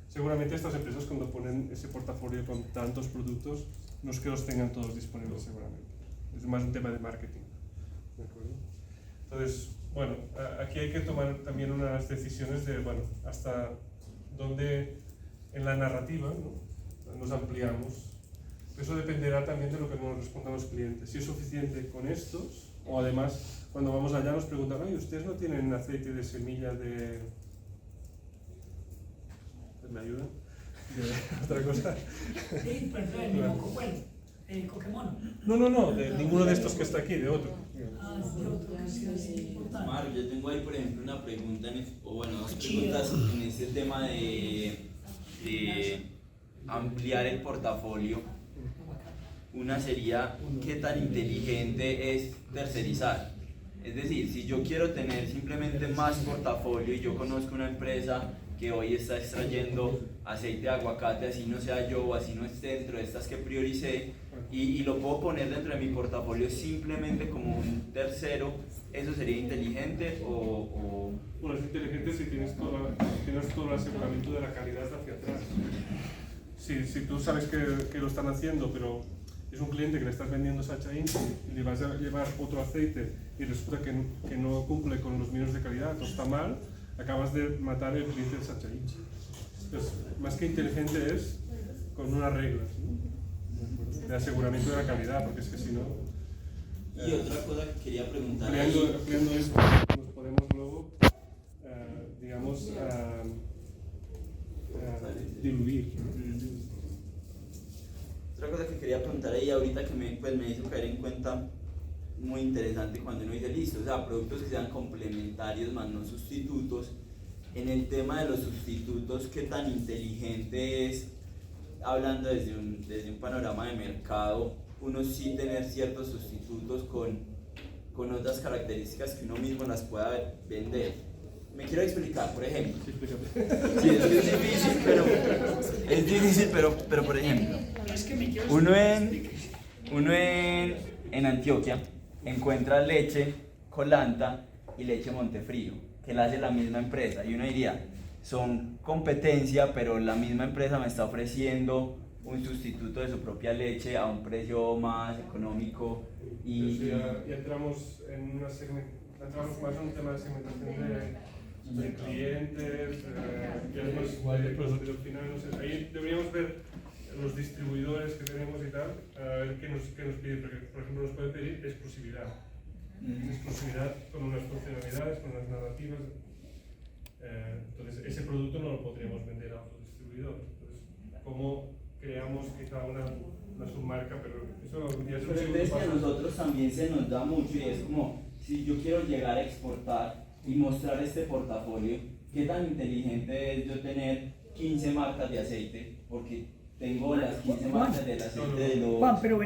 seguramente estas empresas cuando ponen ese portafolio con tantos productos, no es que los tengan todos disponibles seguramente. Es más un tema de marketing. ¿De acuerdo? Entonces, bueno, aquí hay que tomar también unas decisiones de, bueno, hasta dónde en la narrativa, ¿no?, nos ampliamos. Eso dependerá también de lo que nos respondan los clientes. Si es suficiente con estos, o además, cuando vamos allá nos preguntan, oye, ¿ustedes no tienen aceite de semilla de... ¿me ayudan? ¿De otra cosa? Sí, perdón, el Coquemono. No, de ninguno de estos que está aquí, de otro. Ah, de otro, que sí es importante. Mario, yo tengo ahí, por ejemplo, una pregunta, o bueno, dos preguntas en este tema de ampliar el portafolio. Una sería, ¿qué tan inteligente es tercerizar? Es decir, si yo quiero tener simplemente más portafolio y yo conozco una empresa que hoy está extrayendo aceite de aguacate, así no sea yo o así no esté dentro de estas que prioricé, y lo puedo poner dentro de mi portafolio simplemente como un tercero, ¿eso sería inteligente o...? Bueno, es inteligente si tienes todo el aseguramiento de la calidad hacia atrás. Si tú sabes que lo están haciendo, pero es un cliente que le estás vendiendo Sacha Inchi y le vas a llevar otro aceite y resulta que no cumple con los mínimos de calidad o está mal, acabas de matar el cliente de Sacha Inchi. Entonces, más que inteligente es con unas reglas, ¿no?, de aseguramiento de la calidad, porque es que si no... Y otra cosa que quería preguntar... Ampliando esto, nos podemos luego, digamos, diluir. Otra cosa que quería preguntar ahí ahorita que me hizo caer en cuenta, muy interesante cuando uno dice listo, o sea, productos que sean complementarios más no sustitutos. En el tema de los sustitutos, ¿qué tan inteligente es, hablando desde un panorama de mercado, uno sí tener ciertos sustitutos con otras características que uno mismo las pueda vender? Me quiero explicar, por ejemplo. Sí, es difícil, pero por ejemplo, uno en Antioquia encuentra leche Colanta y leche Montefrío, que la hace la misma empresa, y uno diría, son competencia, pero la misma empresa me está ofreciendo un sustituto de su propia leche a un precio más económico. Y ya entramos más en un tema de segmentación de clientes, pero al final, no sé, ahí deberíamos ver los distribuidores que tenemos y tal, a ver qué nos piden, porque por ejemplo nos puede pedir exclusividad. Exclusividad con unas funcionalidades, con unas narrativas. Entonces ese producto no lo podríamos vender a otro distribuidor. Entonces, ¿cómo creamos quizá una submarca? Pero eso ya es un segundo paso. A nosotros también se nos da mucho, y es como, si yo quiero llegar a exportar y mostrar este portafolio, ¿qué tan inteligente es yo tener 15 marcas de aceite? Porque tengo las 15 marcas del aceite de los...